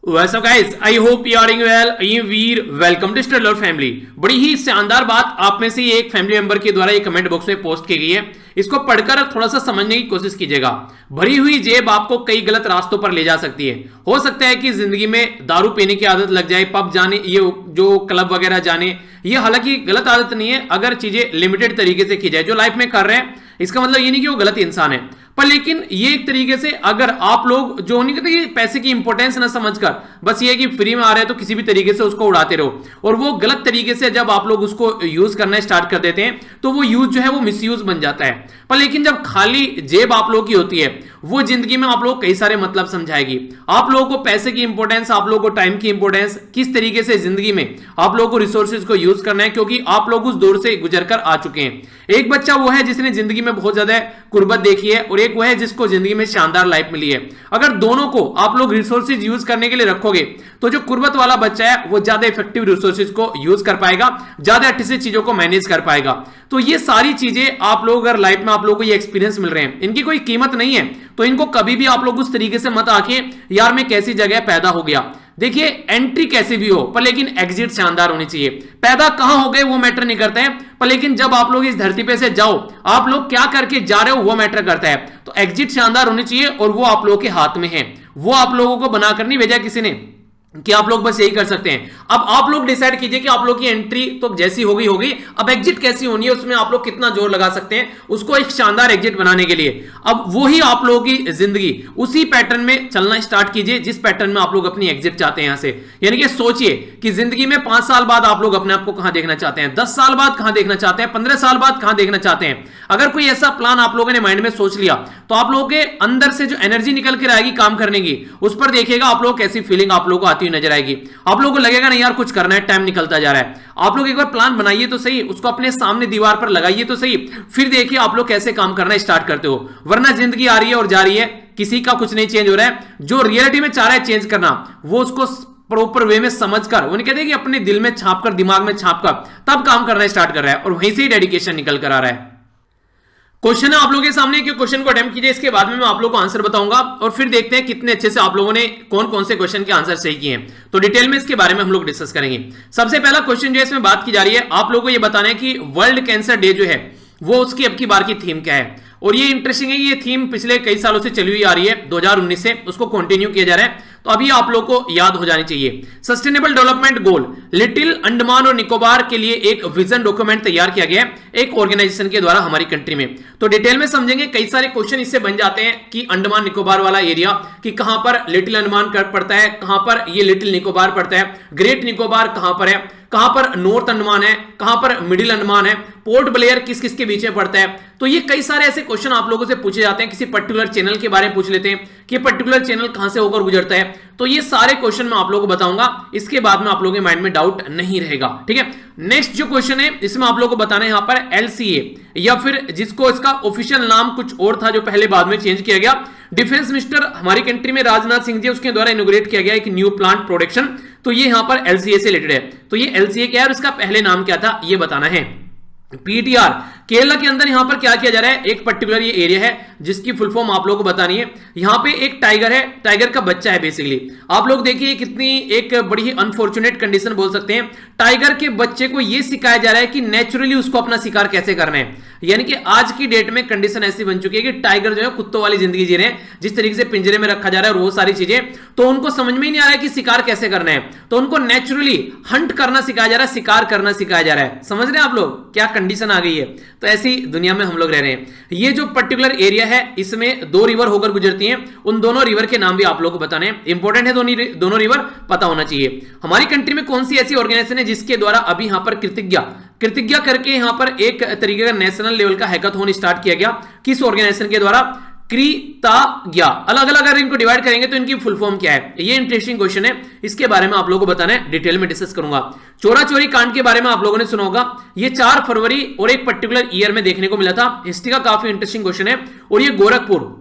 What's up guys? I hope you are doing well. I am Veer. Welcome to Stellar Family. बड़ी ही शानदार बात आप में से एक फैमिली मेंबर के द्वारा ये कमेंट बॉक्स में पोस्ट की गई है। इसको पढ़कर थोड़ा सा समझने की कोशिश कीजिएगा। भरी हुई जेब आपको कई गलत रास्तों पर ले जा सकती है। हो सकता है कि जिंदगी में दारू पीने की आदत लग जाए, पब जाने, ये जो क्लब वगैरह जाने, ये हालांकि गलत आदत नहीं है अगर चीजें लिमिटेड तरीके से की जाए। जो लाइफ में कर रहे हैं इसका मतलब ये नहीं कि वो गलत इंसान है, पर लेकिन ये एक तरीके से अगर आप लोग जो नहीं कहते कि पैसे की इंपॉर्टेंस ना समझकर बस ये कि फ्री में आ रहे हैं तो किसी भी तरीके से उसको उड़ाते रहो, और वो गलत तरीके से जब आप लोग उसको यूज करना स्टार्ट कर देते हैं तो वो यूज जो है वो मिसयूज बन जाता है। पर लेकिन जब खाली जेब आप लोगों की होती है वो जिंदगी में आप लोग कई सारे मतलब समझाएगी। आप लोगों को पैसे की इंपॉर्टेंस, आप लोगों को टाइम की इंपॉर्टेंस, किस तरीके से जिंदगी में आप लोगों को रिसोर्सेज को यूज करना है, क्योंकि आप लोग उस दौर से गुजर कर आ चुके हैं। एक बच्चा वो है जिसने जिंदगी में बहुत ज्यादा कुर्बत देखी है, और एक वो है जिसको जिंदगी में शानदार लाइफ मिली है। अगर दोनों को आप लोग रिसोर्सेज यूज करने के लिए रखोगे तो जो कुर्बत वाला बच्चा है वो ज्यादा इफेक्टिव रिसोर्सेज को यूज कर पाएगा, ज्यादा अच्छे से चीजों को मैनेज कर पाएगा। तो ये सारी चीजें आप लोग अगर लाइफ में आप लोगों को ये एक्सपीरियंस मिल रहे हैं, इनकी कोई कीमत नहीं है, तो इनको कभी भी आप लोग उस तरीके से मत आके यार मैं कैसी जगह पैदा हो गया। देखिए एंट्री कैसी भी हो पर लेकिन एग्जिट शानदार होनी चाहिए। पैदा कहां हो गए वो मैटर नहीं करता है, पर लेकिन जब आप लोग इस धरती पे से जाओ, आप लोग क्या करके जा रहे हो वो मैटर करता है। तो एग्जिट शानदार होनी चाहिए और वो आप लोगों के हाथ में है। वो आप लोगों को बनाकर नहीं भेजा किसी ने कि आप लोग बस यही कर सकते हैं। अब आप लोग डिसाइड कीजिए कि आप लोग की एंट्री तो जैसी होगी, अब एग्जिट कैसी होनी है, उसमें आप लोग कितना जोर लगा सकते हैं उसको एक शानदार एग्जिट बनाने के लिए। अब वही आप लोगों की जिंदगी, उसी पैटर्न में चलना स्टार्ट कीजिए जिस पैटर्न में आप लोग अपनी एग्जिट चाहते हैं। यहां से यानी कि सोचिए कि जिंदगी में 5 साल बाद आप लोग अपने आप को कहां देखना चाहते हैं, 10 साल बाद कहां देखना चाहते हैं, 15 साल बाद कहां देखना चाहते हैं। अगर कोई ऐसा प्लान आप लोगों ने माइंड में सोच लिया तो आप लोगों के अंदर से जो एनर्जी निकल के आएगी काम करने की, उस पर देखिएगा आप लोग कैसी फीलिंग आप लोगों को आती हुई नजर आएगी। आप लोगों को लगेगा नहीं यार कुछ करना है, टाइम निकलता जा रहा है। आप लोग एक बार प्लान बनाइए तो सही, उसको अपने सामने दीवार पर लगाइए तो सही, फिर देखिए आप लोग कैसे काम करना स्टार्ट करते हो। वरना जिंदगी आ रही है और जा रही है, किसी का कुछ नहीं चेंज हो रहा है। जो रियलिटी में चाह रहा है चेंज करना, वो उसको प्रॉपर वे में समझकर, वो नहीं कहते कि अपने दिल में छापकर, दिमाग में छापकर तब काम करना स्टार्ट कर रहा है, और वहीं से ही डेडिकेशन निकल कर आ रहा है। क्वेश्चन है आप लोगों के सामने कि क्वेश्चन को अटेम्प्ट कीजिए, इसके बाद में मैं आप लोगों को आंसर बताऊंगा और फिर देखते हैं कितने अच्छे से आप लोगों ने कौन कौन से क्वेश्चन के आंसर सही किए हैं। तो डिटेल में इसके बारे में हम लोग डिस्कस करेंगे। सबसे पहला क्वेश्चन जो है इसमें बात की जा रही है, आप लोगों को ये बताना है कि वर्ल्ड कैंसर डे जो है वो उसकी अब की बार की थीम क्या है। और ये इंटरेस्टिंग है कि ये थीम पिछले कई सालों से चली हुई आ रही है, 2019 से उसको कंटिन्यू किया जा रहा है, तो अभी आप लोगों को याद हो जानी चाहिए। Sustainable development goal, little Andaman और निकोबार के लिए एक विजन डॉक्यूमेंट तैयार किया गया है एक ऑर्गेनाइजेशन के द्वारा हमारी कंट्री में। तो डिटेल में समझेंगे, कई सारे क्वेश्चन इससे बन जाते हैं कि अंडमान निकोबार वाला एरिया कि कहां पर लिटिल अंडमान पड़ता है, कहां पर ये लिटिल निकोबार पड़ता है, ग्रेट निकोबार कहां पर है, कहां पर नॉर्थ अंडमान है, कहां पर मिडिल अंडमान है, पोर्ट ब्लेयर किस किस के बीच में पड़ता है। तो ये कई सारे ऐसे क्वेश्चन आप लोगों से पूछे जाते हैं। किसी पर्टिकुलर चैनल के बारे में पूछ लेते हैं कि पर्टिकुलर चैनल कहां से होकर गुजरता है। तो ये सारे क्वेश्चन मैं आप लोगों को बताऊंगा, इसके बाद में आप लोगों के माइंड में डाउट नहीं रहेगा। ठीक है, नेक्स्ट जो क्वेश्चन है इसमें आप लोगों को बताना है यहां पर एलसीए, या फिर जिसको इसका ऑफिशियल नाम कुछ और था जो पहले बाद में चेंज किया गया। डिफेंस मिनिस्टर हमारी कंट्री में राजनाथ सिंह जी, उसके द्वारा इनोग्रेट किया गया एक न्यू प्लांट प्रोडक्शन। तो ये यहां पर एलसीए से रिलेटेड है। तो ये एलसीए क्या है और इसका पहले नाम क्या था ये बताना है। पीटीआर, केरला के अंदर यहां पर क्या किया जा रहा है, एक पर्टिकुलर ये एरिया है जिसकी फुल फॉर्म आप लोगों को बतानी है। यहां पे एक टाइगर है, टाइगर का बच्चा है बेसिकली। आप लोग देखिए कितनी एक बड़ी ही अनफॉर्चुनेट कंडीशन बोल सकते हैं। टाइगर के बच्चे को यह सिखाया जा रहा है कि नेचुरली उसको अपना शिकार कैसे करना है। यानी कि आज की डेट में कंडीशन ऐसी बन चुकी है कि टाइगर जो है कुत्तों वाली जिंदगी जी रहे हैं, जिस तरीके से पिंजरे में रखा जा रहा है और वो सारी चीजें, तो उनको समझ में ही नहीं आ रहा है कि शिकार कैसे करना है। तो उनको नेचुरली हंट करना सिखाया जा रहा है, शिकार करना सिखाया जा रहा है। समझ रहे हैं आप लोग क्या कंडीशन आ गई है। तो ऐसी दुनिया में हम लोग रह रहे हैं। ये जो पर्टिकुलर एरिया है इसमें 2 रिवर होकर गुजरती हैं, उन दोनों रिवर के नाम भी आप लोगों को बताने हैं। इंपॉर्टेंट है, दोनों रिवर पता होना चाहिए। हमारी कंट्री में कौन सी ऐसी ऑर्गेनाइजेशन है जिसके द्वारा अभी यहां पर कृतज्ञा करके यहां पर एक तरीके का नेशनल लेवल का हैकाथॉन स्टार्ट किया गया। किस ऑर्गेनाइजेशन के द्वारा? कृतज्ञा। अलग अलग अगर इनको डिवाइड करेंगे तो इनकी फुल फॉर्म क्या है, ये इंटरेस्टिंग क्वेश्चन है, इसके बारे में आप लोगों को बताना है, डिटेल में डिस्कस करूंगा। चोरा चोरी कांड के बारे में आप लोगों ने सुना होगा, ये 4 फरवरी और एक पर्टिकुलर ईयर में देखने को मिला था। हिस्ट्री का काफी इंटरेस्टिंग क्वेश्चन है। और ये गोरखपुर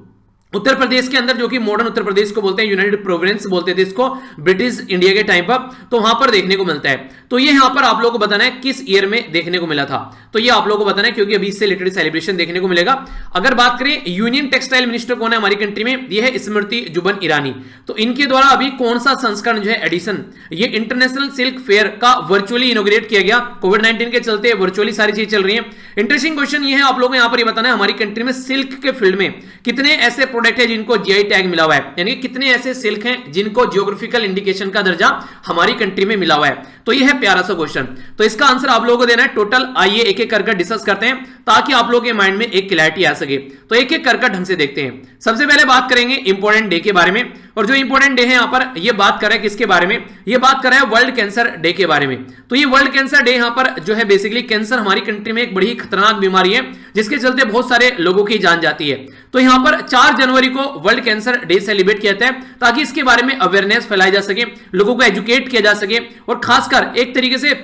उत्तर प्रदेश के अंदर, जो कि मॉडर्न उत्तर प्रदेश को बोलते हैं, यूनाइटेड प्रोविंस बोलते थे इसको ब्रिटिश इंडिया के टाइम पर, तो वहां पर देखने को मिलता है। तो ये यहां पर आप लोगों को बताना है किस ईयर में देखने को मिला था। तो ये आप लोगों को बताना है, क्योंकि अभी इससे रिलेटेड सेलिब्रेशन देखने को मिलेगा। अगर बात करें यूनियन टेक्सटाइल मिनिस्टर कौन है हमारी कंट्री में, ये है स्मृति जुबिन ईरानी। तो इनके द्वारा अभी कौन सा संस्करण जो है एडिशन, ये इंटरनेशनल सिल्क फेयर का वर्चुअली इनोग्रेट किया गया। कोविड-19 के चलते वर्चुअली सारी चीज चल रही है। इंटरेस्टिंग क्वेश्चन ये है आप लोगों को यहां पर ये बताना है हमारी कंट्री में सिल्क के फील्ड में कितने ऐसे प्रोडक्ट है जिनको जीआई टैग मिला हुआ है, यानी कितने ऐसे सिल्क हैं जिनको जियोग्राफिकल इंडिकेशन का दर्जा हमारी कंट्री में मिला हुआ है। तो ये है प्यारा सा क्वेश्चन। तो इसका आंसर आप लोगों को देना है टोटल। आइए एक एक करके डिस्कस करते हैं ताकि आप लोगों के माइंड में एक क्लैरिटी आ सके। तो एक एक करके ढंग से देखते हैं। सबसे पहले बात करेंगे इंपॉर्टेंट डे के बारे में, और जो इंपॉर्टेंट डे है यहां पर ये बात कर रहा है किसके बारे में, ये बात कर रहा है वर्ल्ड कैंसर डे के बारे में। तो ये वर्ल्ड कैंसर डे यहां पर जो है बेसिकली कैंसर हमारी कंट्री में एक बड़ी खतरनाक बीमारी है जिसके चलते बहुत सारे लोगों की जान जाती है। तो यहां पर 4 जनवरी को वर्ल्ड कैंसर डे सेलिब्रेट किया जाता है ताकि इसके बारे में अवेयरनेस फैलाई जा सके, लोगों को एजुकेट किया जा सके। और खासकर एक तरीके से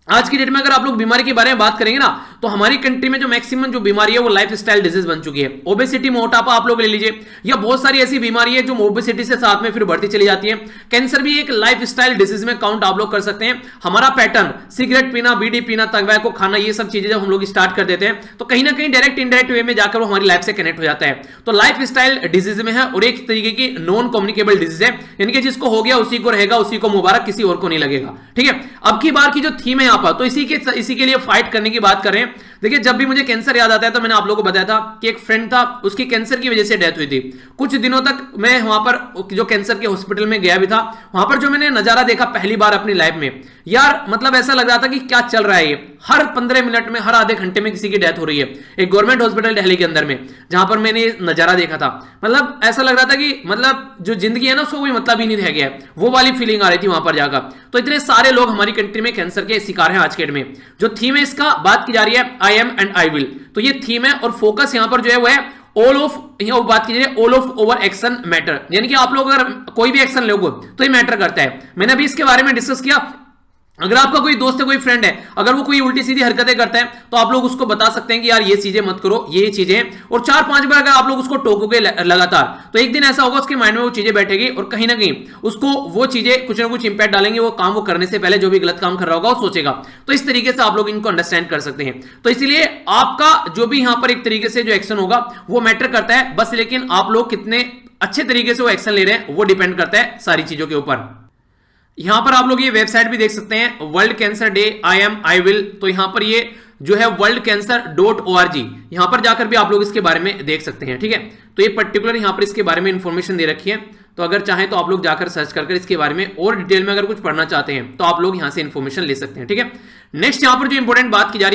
आज की डेट में अगर आप लोग बीमारी के बारे में बात करेंगे ना, तो हमारी कंट्री में जो मैक्सिमम जो बीमारी है वो लाइफस्टाइल डिजीज बन चुकी है। ओबेसिटी, मोटापा आप लोग ले लीजिए, या बहुत सारी ऐसी बीमारी है जो ओबेसिटी से साथ में फिर बढ़ती चली जाती है। कैंसर भी एक लाइफस्टाइल डिजीज में काउंट आप लोग कर सकते हैं। हमारा पैटर्न सिगरेट पीना, बीड़ी पीना, तंबाकू खाना, ये सब चीजें जब हम लोग स्टार्ट कर देते हैं तो कहीं ना कहीं डायरेक्ट इनडायरेक्ट वे में जाकर वो हमारी लाइफ से कनेक्ट हो जाता है। तो लाइफस्टाइल डिजीज में है और एक तरीके की नॉन कम्युनिकेबल डिजीज है, यानी कि जिसको हो गया उसी को रहेगा, उसी को मुबारक, किसी और को नहीं लगेगा। ठीक है, अब की बार की जो थीम है यहाँ पर, तो इसी के लिए फाइट करने की बात कर रहे हैं। देखिए, जब भी मुझे कैंसर याद आता है तो मैंने आप लोगों को बताया था कि एक फ्रेंड था, उसकी कैंसर की वजह से डेथ हुई थी। कुछ दिनों तक मैं वहां पर जो कैंसर के हॉस्पिटल में गया भी था, वहां पर जो मैंने नजारा देखा पहली बार अपनी लाइफ में, यार मतलब ऐसा लग रहा था कि क्या चल रहा है ये। हर 15 मिनट में, हर आधे घंटे में किसी की डेथ हो रही है। एक गवर्नमेंट हॉस्पिटल दिल्ली के अंदर में जहां पर मैंने नजारा देखा था, मतलब ऐसा लग रहा था कि मतलब जो जिंदगी है ना उसको कोई मतलब ही नहीं रह गया है, वो वाली फीलिंग आ रही थी वहां पर जाकर। तो इतने सारे लोग हमारी कंट्री में कैंसर के शिकार हैं आज के डेट में। जो थीम है इसका बात की जा रही है I am and I will, तो ये थीम है और फोकस यहां पर जो है वो है ऑल ऑफ, यहां बात कीजिए all of over action matter, यानी कि आप लोग अगर कोई भी एक्शन लोगे तो ये मैटर करता है। मैंने अभी इसके बारे में डिस्कस किया। अगर आपका कोई दोस्त है, कोई फ्रेंड है, अगर वो कोई उल्टी सीधी हरकतें करता है तो आप लोग उसको बता सकते हैं कि यार ये चीजें मत करो, ये चीजें हैं। और 4-5 बार अगर आप लोग उसको टोकोगे लगातार, तो एक दिन ऐसा होगा उसके माइंड में वो चीजें बैठेगी और कहीं ना कहीं उसको वो चीजें कुछ ना कुछ इंपैक्ट डालेंगे। वो काम वो करने से पहले जो भी गलत काम कर रहा होगा वो सोचेगा। तो इस तरीके से आप लोग इनको अंडरस्टैंड कर सकते हैं। तो इसलिए आपका जो भी यहां पर एक तरीके से जो एक्शन होगा वो मैटर करता है बस, लेकिन आप लोग कितने अच्छे तरीके से वो एक्शन ले रहे हैं वो डिपेंड करता है सारी चीजों के ऊपर। यहां पर आप लोग ये वेबसाइट भी देख सकते हैं, world cancer day I am I will. तो यहां पर ये जो है worldcancer.org, यहां पर जाकर भी आप लोग इसके बारे में देख सकते हैं। ठीक है, तो ये पर्टिकुलर यहां पर इसके बारे में इंफॉर्मेशन दे रखी है। तो अगर चाहें तो आप लोग जाकर सर्च कर इसके बारे में और डिटेल में अगर कुछ पढ़ना चाहते हैं तो आप लोग यहां से इंफॉर्मेशन ले सकते हैं। ठीक है, नेक्स्ट यहां पर जो इंपॉर्टेंट बात की जा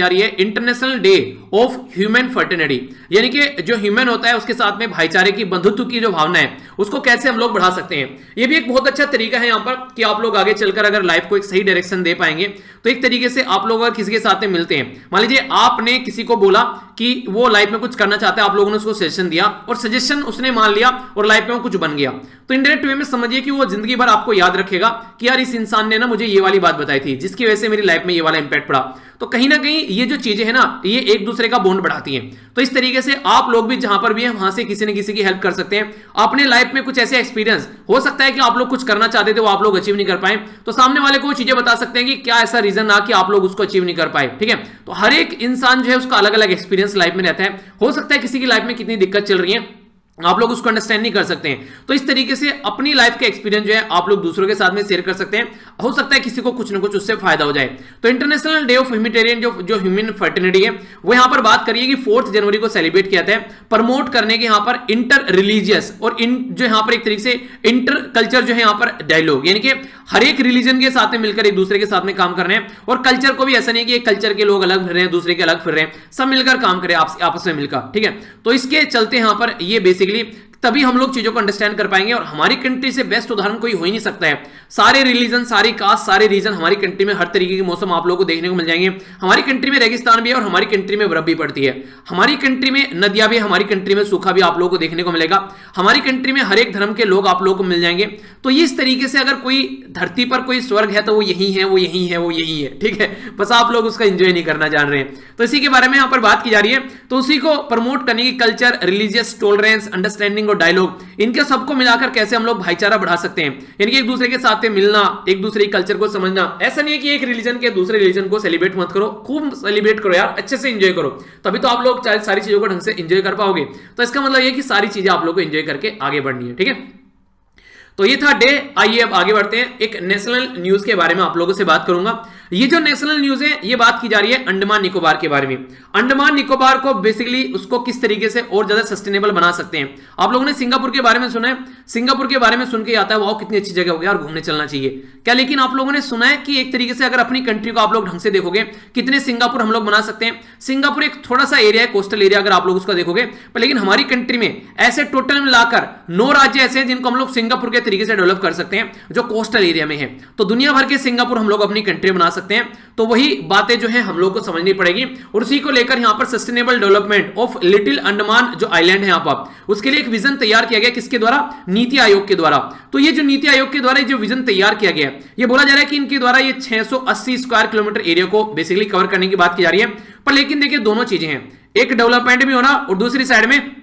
रही है international day of human fertility, यानी कि जो ह्यूमन होता है उसके साथ में भाईचारे की, बंधुत्व की जो भावना है उसको कैसे हम लोग बढ़ा सकते हैं। ये भी एक बहुत अच्छा तरीका है यहां पर कि आप लोग आगे चलकर अगर लाइफ को एक सही डायरेक्शन दे पाएंगे। तो एक तरीके से आप लोग अगर किसी के साथ में मिलते हैं, मान लीजिए आपने किसी को बोला कि वो लाइफ में कुछ करना चाहता है, आप लोगों ने उसको सजेशन दिया और सजेशन उसने मान लिया और लाइफ में वो कुछ बन गया, तो इनडायरेक्ट वे में समझिए कि वो जिंदगी भर आपको याद रखेगा कि यार इस इंसान ने ना मुझे ये वाली बात बताई थी जिसकी वजह से मेरी लाइफ में ये वाला इंपैक्ट पड़ा। तो कहीं ना कहीं ये जो चीजें हैं ना, ये एक दूसरे का बॉन्ड बढ़ाती हैं। तो इस तरीके से आप लोग भी जहां पर भी हैं वहां से किसी न किसी की हेल्प कर सकते हैं। अपने लाइफ में कुछ ऐसे एक्सपीरियंस हो सकता है कि आप लोग कुछ करना चाहते थे वो आप लोग अचीव नहीं कर पाए, तो सामने वाले को चीजें बता सकते हैं कि क्या ऐसा रीजन ना कि आप लोग उसको अचीव नहीं कर पाए। ठीक है, तो हर एक इंसान जो है उसका अलग अलग एक्सपीरियंस लाइफ में रहता है। हो सकता है किसी की लाइफ में कितनी दिक्कत चल रही है आप लोग उसको अंडरस्टैंड नहीं कर सकते हैं। तो इस तरीके से अपनी लाइफ के एक्सपीरियंस जो है आप लोग दूसरों के साथ में शेयर कर सकते हैं। हो सकता है किसी को कुछ ना कुछ उससे फायदा हो जाए। तो इंटरनेशनल डे ऑफ ह्यूमैनिटेरियन जो ह्यूमन फर्टिलिटी है वो यहां पर बात करिए कि 4 जनवरी को सेलिब्रेट किया जाता है, प्रमोट करने के यहां पर इंटर रिलीजियस और जो यहां पर एक तरीके से इंटर कल्चर जो है यहां पर डायलॉग, यानी कि हर एक रिलीजन के साथ में मिलकर एक दूसरे के साथ में काम कर रहे हैं। और कल्चर को भी ऐसा नहीं कि एक कल्चर के लोग अलग फिर रहे हैं दूसरे के अलग फिर रहे हैं, सब मिलकर काम करें आपस में मिलकर। ठीक है, तो इसके चलते यहां पर ये बेसिकली तभी हम लोग चीजों को अंडरस्टैंड कर पाएंगे। और हमारी कंट्री से बेस्ट उदाहरण कोई हो ही नहीं सकता है। सारे रिलीजन, सारी कास्ट, सारे रीजन हमारी कंट्री में, हर तरीके के मौसम आप लोगों को देखने को मिल जाएंगे। हमारी कंट्री में रेगिस्तान भी है और हमारी कंट्री में बर्फ भी पड़ती है। हमारी कंट्री में नदियां भी, हमारी कंट्री में सूखा भी आप लोगों को देखने को मिलेगा। हमारी कंट्री में हर एक धर्म के लोग आप लोगों को मिल जाएंगे। तो इस तरीके से अगर कोई धरती पर कोई स्वर्ग है तो वो यही है, वो यही है, वो यही है। ठीक है, बस आप लोग उसका एंजॉय नहीं करना जान रहे हैं। तो इसी के बारे में यहां पर बात की जा रही है। तो उसी को प्रमोट करने की कल्चर, रिलीजियस टॉलरेंस, अंडरस्टैंडिंग और डायलॉग, इनके सबको मिलाकर कैसे हम लोग भाईचारा बढ़ा सकते हैं, यानी कि एक दूसरे के साथ मिलना, एक दूसरे के कल्चर को समझना। ऐसा नहीं है कि एक रिलीजन के दूसरे रिलीजन को सेलिब्रेट मत करो, खूब सेलिब्रेट करो यार, अच्छे से एंजॉय करो, तभी तो आप लोग सारी चीजों को ढंग से एंजॉय कर पाओगे। तो इसका मतलब ये कि सारी चीजें आप लोग को एंजॉय करके आगे बढ़नी है, ठीक है। तो ये था डे। आइए अब आगे बढ़ते हैं, एक नेशनल न्यूज के बारे में आप लोगों से बात करूंगा। ये जो नेशनल न्यूज है ये बात की जा रही है अंडमान निकोबार के बारे में। अंडमान निकोबार को बेसिकली उसको किस तरीके से और ज्यादा सस्टेनेबल बना सकते हैं। आप लोगों ने सिंगापुर के बारे में सुना है, सिंगापुर के बारे में सुन के आता है वाओ कितनी अच्छी जगह होगी यार, घूमने चलना चाहिए क्या, लेकिन आप लोगों ने सुना है कि एक तरीके से अगर अपनी कंट्री को आप लोग ढंग से देखोगे कितने सिंगापुर हम लोग बना सकते हैं। सिंगापुर एक थोड़ा सा एरिया है, कोस्टल एरिया, अगर आप लोग उसका देखोगे, पर लेकिन हमारी कंट्री में ऐसे टोटल मिलाकर 9 राज्य ऐसे हैं जिनको हम लोग सिंगापुर के तरीके से डेवलप कर सकते हैं, जो कोस्टल एरिया में है। तो दुनिया भर के सिंगापुर हम लोग अपनी कंट्री बना सकते हैं। तो वही बातें जो है हम लोग को समझनी पड़ेगी, और उसी को लेकर यहां पर sustainable development of little Andaman जो आइलैंड है यहां पर, उसके लिए एक विजन तैयार किया गया, किसके द्वारा, नीति आयोग के द्वारा। तो ये जो नीति आयोग के द्वारा जो विजन तैयार किया गया, ये बोला जा रहा है कि इनके द्वारा ये 680 स्क्वायर किलोमीटर एरिया को बेसिकली कवर करने की बात की जा रही है। पर लेकिन देखिए दोनों चीजें हैं, एक डेवलपमेंट भी होना और दूसरी साइड में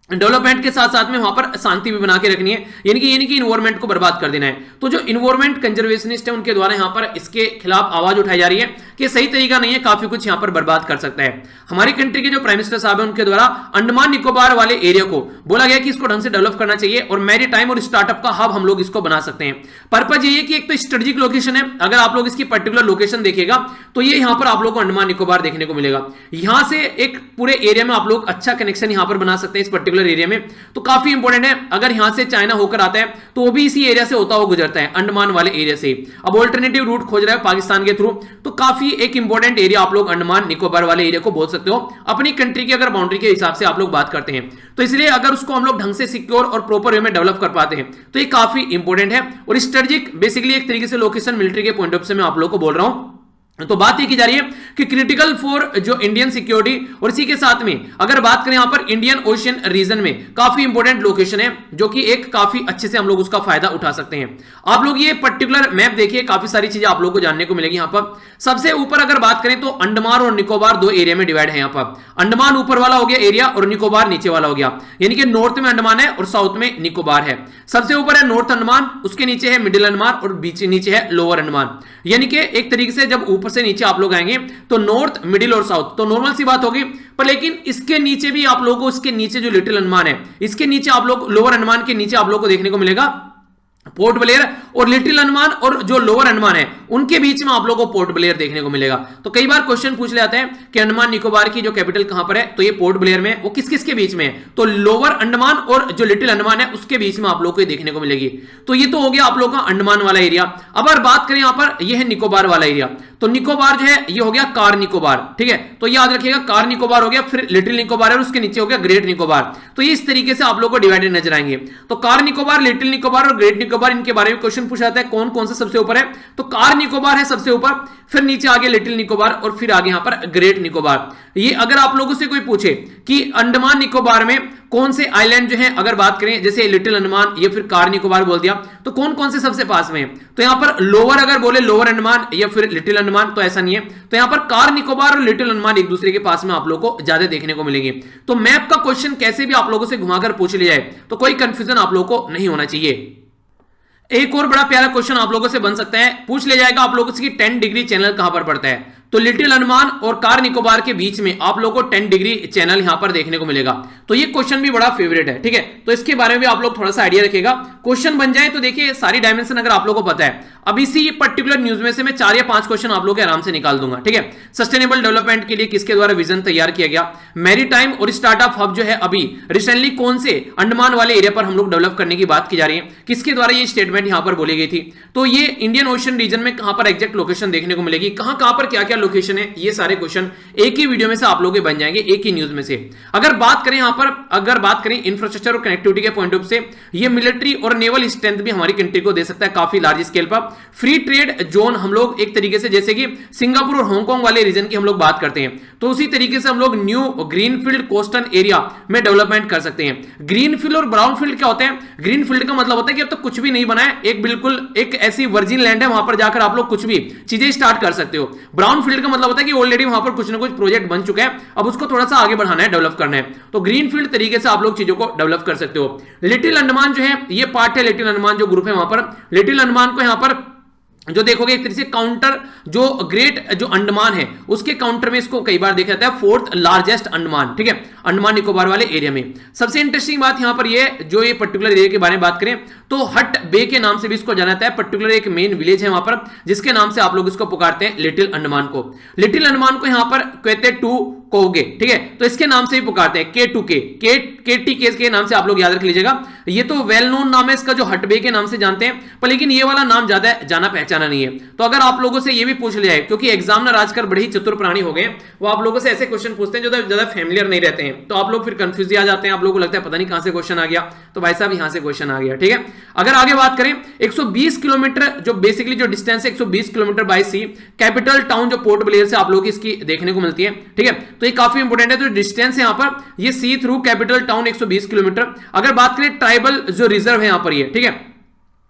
डेवलपमेंट के साथ साथ में वहां पर शांति भी बना के रखनी है, यानी कि इन्वायरमेंट को बर्बाद कर देना है। तो जो इन्वायरमेंट कंजर्वेशनिस्ट है उनके द्वारा यहां पर इसके खिलाफ आवाज उठाई जा रही है कि सही तरीका नहीं है, काफी कुछ यहां पर बर्बाद कर सकता है। हमारी कंट्री के जो प्राइम मिनिस्टर साहब है उनके द्वारा अंडमान निकोबार वाले एरिया को बोला गया कि इसको ढंग से डेवलप करना चाहिए और मैरीटाइम और स्टार्टअप का हब हम लोग इसको बना सकते हैं। पर्पज ये है कि एक तो स्ट्रेटेजिक लोकेशन है, अगर आप लोग इसकी पर्टिकुलर लोकेशन देखेगा तो ये यहां पर आप लोग को अंडमान निकोबार देखने को मिलेगा। यहां से एक पूरे एरिया में आप लोग अच्छा कनेक्शन यहां पर बना सकते हैं इस पर्टिकुलर एरिया में, तो काफी इंपॉर्टेंट है। अगर यहां से चाइना होकर आता है तो वो भी इसी एरिया से होता हुआ गुजरता है, अंडमान वाले एरिया से। अब ऑल्टरनेटिव रूट खोज रहा है पाकिस्तान के थ्रू, तो काफी एक इंपॉर्टेंट एरिया आप लोग अंडमान निकोबार वाले एरिया को बोल सकते हो अपनी कंट्री की अगर बाउंड्री के हिसाब से आप लोग बात करते हैं। तो इसलिए अगर उसको हम लोग ढंग से सिक्योर और प्रॉपर वे में डेवलप कर पाते हैं तो ये काफी इंपॉर्टेंट है और स्ट्रेटेजिक बेसिकली एक तरीके से लोकेशन मिलिट्री के पॉइंट ऑफ से मैं आप लोग को बोल रहा हूं। तो बात ये की जा रही है कि क्रिटिकल फॉर जो इंडियन सिक्योरिटी, और इसी के साथ में अगर बात करें यहां पर इंडियन ओशियन रीजन में काफी इंपॉर्टेंट लोकेशन है, जो कि एक काफी अच्छे से हम लोग उसका फायदा उठा सकते हैं। आप लोग ये पर्टिकुलर मैप देखिए, काफी सारी चीजें आप लोग को जानने को मिलेगी। यहां पर सबसे ऊपर अगर बात करें तो अंडमान और निकोबार 2 एरिया में डिवाइड है। यहां पर अंडमान ऊपर वाला हो गया एरिया और निकोबार नीचे वाला हो गया, यानी कि नॉर्थ में अंडमान है और साउथ में निकोबार है। सबसे ऊपर है नॉर्थ अंडमान, उसके नीचे है मिडिल अंडमान और बीच नीचे है लोअर अंडमान, यानी कि एक तरीके से जब ऊपर से नीचे आप लोग आएंगे तो नॉर्थ, मिडिल और साउथ, तो नॉर्मल सी बात होगी। पर लेकिन इसके नीचे भी आप लोगों को, इसके नीचे जो लिटिल अंडमान है, इसके नीचे आप लोग लोअर अंडमान के नीचे आप लोग को देखने को मिलेगा पोर्ट ब्लेयर, और लिटिल अंडमान और जो लोअर अंडमान है उनके बीच में आप लोगों को पोर्ट ब्लेयर देखने को मिलेगा। तो कई बार क्वेश्चन पूछ ले जाते हैं कि अंडमान निकोबार की जो कैपिटल कहां पर है, तो ये पोर्ट ब्लेयर में, वो किस किस के बीच में है, तो लोअर अंडमान और जो लिटिल अंडमान है उसके बीच में आप लोग को देखने को मिलेगी। तो ये तो हो गया आप लोग का अंडमान वाला एरिया। अब अगर बात करें यहां पर, यह है निकोबार वाला एरिया, तो निकोबार जो है ये हो गया कार निकोबार, ठीक है। तो याद रखिएगा कार निकोबार हो गया, फिर लिटिल निकोबार और उसके नीचे हो गया ग्रेट निकोबार। तो ये इस तरीके से आप लोग को डिवाइडेड नजर आएंगे। तो कार निकोबार, लिटिल निकोबार और ग्रेट निकोबार, इनके बारे में क्वेश्चन पूछा जाता है कौन कौन सा सबसे ऊपर है, तो कार निकोबार है सबसे ऊपर, फिर नीचे आगे लिटिल निकोबार और फिर आगे यहां पर ग्रेट निकोबार। ये अगर आप लोगों से कोई पूछे कि अंडमान निकोबार में कौन से आइलैंड जो है, अगर बात करें जैसे लिटिल अंडमान या फिर कार निकोबार बोल दिया, तो कौन कौन से सबसे पास में है, तो यहां पर लोअर अगर बोले लोअर अंडमान या फिर लिटिल अंडमान, तो ऐसा नहीं है। तो यहां पर कार निकोबार और लिटिल अंडमान एक दूसरे के पास में आप लोगों को ज्यादा देखने को मिलेंगे। तो मैप का क्वेश्चन कैसे भी आप लोगों से घुमाकर पूछ लिया जाए तो कोई कंफ्यूजन आप लोगों को नहीं होना चाहिए। एक और बड़ा प्यारा क्वेश्चन आप लोगों से बन सकता है, पूछ ले जाएगा आप लोगों से कि 10 डिग्री चैनल कहां पर पड़ता है, तो लिटिल अंडमान और कार निकोबार के बीच में आप लोगों को 10 डिग्री चैनल यहां पर देखने को मिलेगा। तो ये क्वेश्चन भी बड़ा फेवरेट है, ठीक है। तो इसके बारे में भी आप लोग थोड़ा सा आइडिया रखिएगा, क्वेश्चन बन जाए तो देखिए सारी डायमेंशन अगर आप लोगों को पता है, अब इसी पर्टिकुलर न्यूज में से मैं 4 या 5 क्वेश्चन आप लोग के आराम से निकाल दूंगा, ठीक है। सस्टेनेबल डेवलपमेंट के लिए किसके द्वारा विजन तैयार किया गया, मैरीटाइम और स्टार्टअप हब जो है अभी रिसेंटली कौन से अंडमान वाले एरिया पर हम लोग डेवलप करने की बात की जा रही है, किसके द्वारा ये स्टेटमेंट यहां पर बोली गई थी, तो ये इंडियन ओशन रीजन में कहां पर एग्जैक्ट लोकेशन देखने को मिलेगी, कहां पर क्या क्या लोकेशन है, ये सारे क्वेश्चन एक ही वीडियो में से आप लोगों के बन जाएंगे, एक ही न्यूज में से। अगर बात करें यहां पर, अगर बात करें इंफ्रास्ट्रक्चर और कनेक्टिविटी के पॉइंट ऑफ से, ये मिलिट्री और नेवल स्ट्रेंथ भी हमारी कंट्री को दे सकता है काफी लार्ज स्केल पर। फ्री ट्रेड जोन हम लोग एक तरीके से, जैसे कि सिंगापुर और हांगकांग वाले रीजन की हम लोग बात करते हैं, तो उसी तरीके से हम लोग न्यू ग्रीनफील्ड कोस्टल एरिया में डेवलपमेंट कर सकते हैं। ग्रीनफील्ड और ब्राउनफील्ड क्या होते हैं, ग्रीनफील्ड का मतलब होता है कि अब तक कुछ भी नहीं बना है, एक बिल्कुल एक ऐसी वर्जिन लैंड है, वहां पर जाकर आप लोग कुछ भी चीजें स्टार्ट कर सकते हो। ब्राउनफील्ड फील्ड का मतलब होता है कि ऑलरेडी वहां पर कुछ ना कुछ प्रोजेक्ट बन चुका है, अब उसको थोड़ा सा आगे बढ़ाना है, डेवलप करना है। तो ग्रीन फील्ड तरीके से आप लोग चीजों को डेवलप कर सकते हो। लिटिल अंडमान जो है ये पार्ट है, लिटिल अंडमान जो ग्रुप है वहां पर, लिटिल अंडमान को यहां पर जो देखोगे एक तरीके से काउंटर, जो ग्रेट जो अंडमान है उसके काउंटर में इसको कई बार देखा जाता है फोर्थ लार्जेस्ट अंडमान, ठीक है, अंडमान निकोबार वाले एरिया में। सबसे इंटरेस्टिंग बात यहां पर ये जो ये पर्टिकुलर एरिया के बारे में बात करें तो हट बे के नाम से भी इसको जाना जाता है। पर्टिकुलर एक मेन विलेज है वहां पर जिसके नाम से आप लोग इसको पुकारते हैं लिटिल अंडमान को। लिटिल अंडमान को यहां पर कहते टू कोगे, ठीक है, तो इसके नाम से भी पुकारते हैं के के नाम से आप लोग याद रख लीजिएगा। ये तो वेल नोन नाम है इसका जो हटबे के नाम से जानते हैं, पर लेकिन ये वाला नाम ज्यादा जाना पहचाना नहीं है। तो अगर आप लोगों से ये भी पूछ लिया है, क्योंकि एग्जामिनर आजकल बड़े ही चतुर प्राणी हो गए, वो आप लोगों से ऐसे क्वेश्चन पूछते हैं जो ज्यादा फैमिलियर नहीं रहते हैं, तो आप लोग फिर कंफ्यूज आ जाते हैं, आप लोगों को लगता है पता नहीं कहां से क्वेश्चन आ गया, तो भाई साहब यहां से क्वेश्चन आ गया, ठीक है। अगर आगे बात करें 120 किलोमीटर जो बेसिकली जो डिस्टेंस है 120 kilometre by sea, capital town जो पोर्ट ब्लेयर से आप लोग इसकी देखने को मिलती है, ठीक है, तो ये काफी इंपोर्टेंट है। तो डिस्टेंस है यहां पर ये सी थ्रू कैपिटल टाउन 120 किलोमीटर। अगर बात करें ट्राइबल जो रिजर्व है यहां पर ये, ठीक है,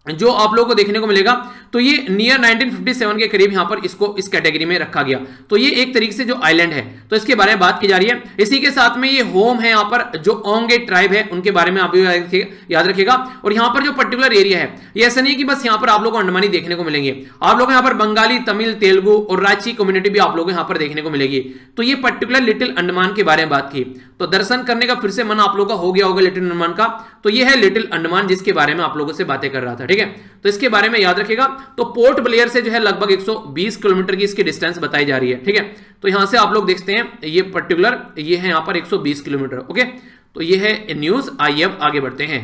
जो आप लोगों को देखने को मिलेगा, तो ये नियर 1957 के करीब यहां पर इसको इस कैटेगरी में रखा गया। तो ये एक तरीके से जो आइलैंड है तो इसके बारे में बात की जा रही है। इसी के साथ में ये होम है यहां पर जो ओंगे ट्राइब है उनके बारे में आप याद रखिएगा। और यहां पर जो पर्टिकुलर एरिया है ये ऐसा नहीं है कि बस यहां पर आप लोगों को अंडमानी देखने को मिलेंगे, आप लोग यहां पर बंगाली, तमिल, तेलुगु और रांची कम्युनिटी भी आप लोगों को यहां पर देखने को मिलेगी। तो ये पर्टिकुलर लिटिल अंडमान के बारे में बात की। तो दर्शन करने का फिर से मन आप लोगों का हो गया होगा लिटिल अंडमान का, तो ये है लिटिल अंडमान जिसके बारे में आप लोगों से बातें कर रहा था, ठीक है। तो इसके बारे में याद रखिएगा। तो पोर्ट ब्लेयर से जो है लगभग 120 किलोमीटर की इसकी डिस्टेंस बताई जा रही है, ठीक है। तो यहां से आप लोग देखते हैं ये पर्टिकुलर ये है यहां पर 120 किलोमीटर, ओके। तो ये है न्यूज। आइए अब आगे बढ़ते हैं।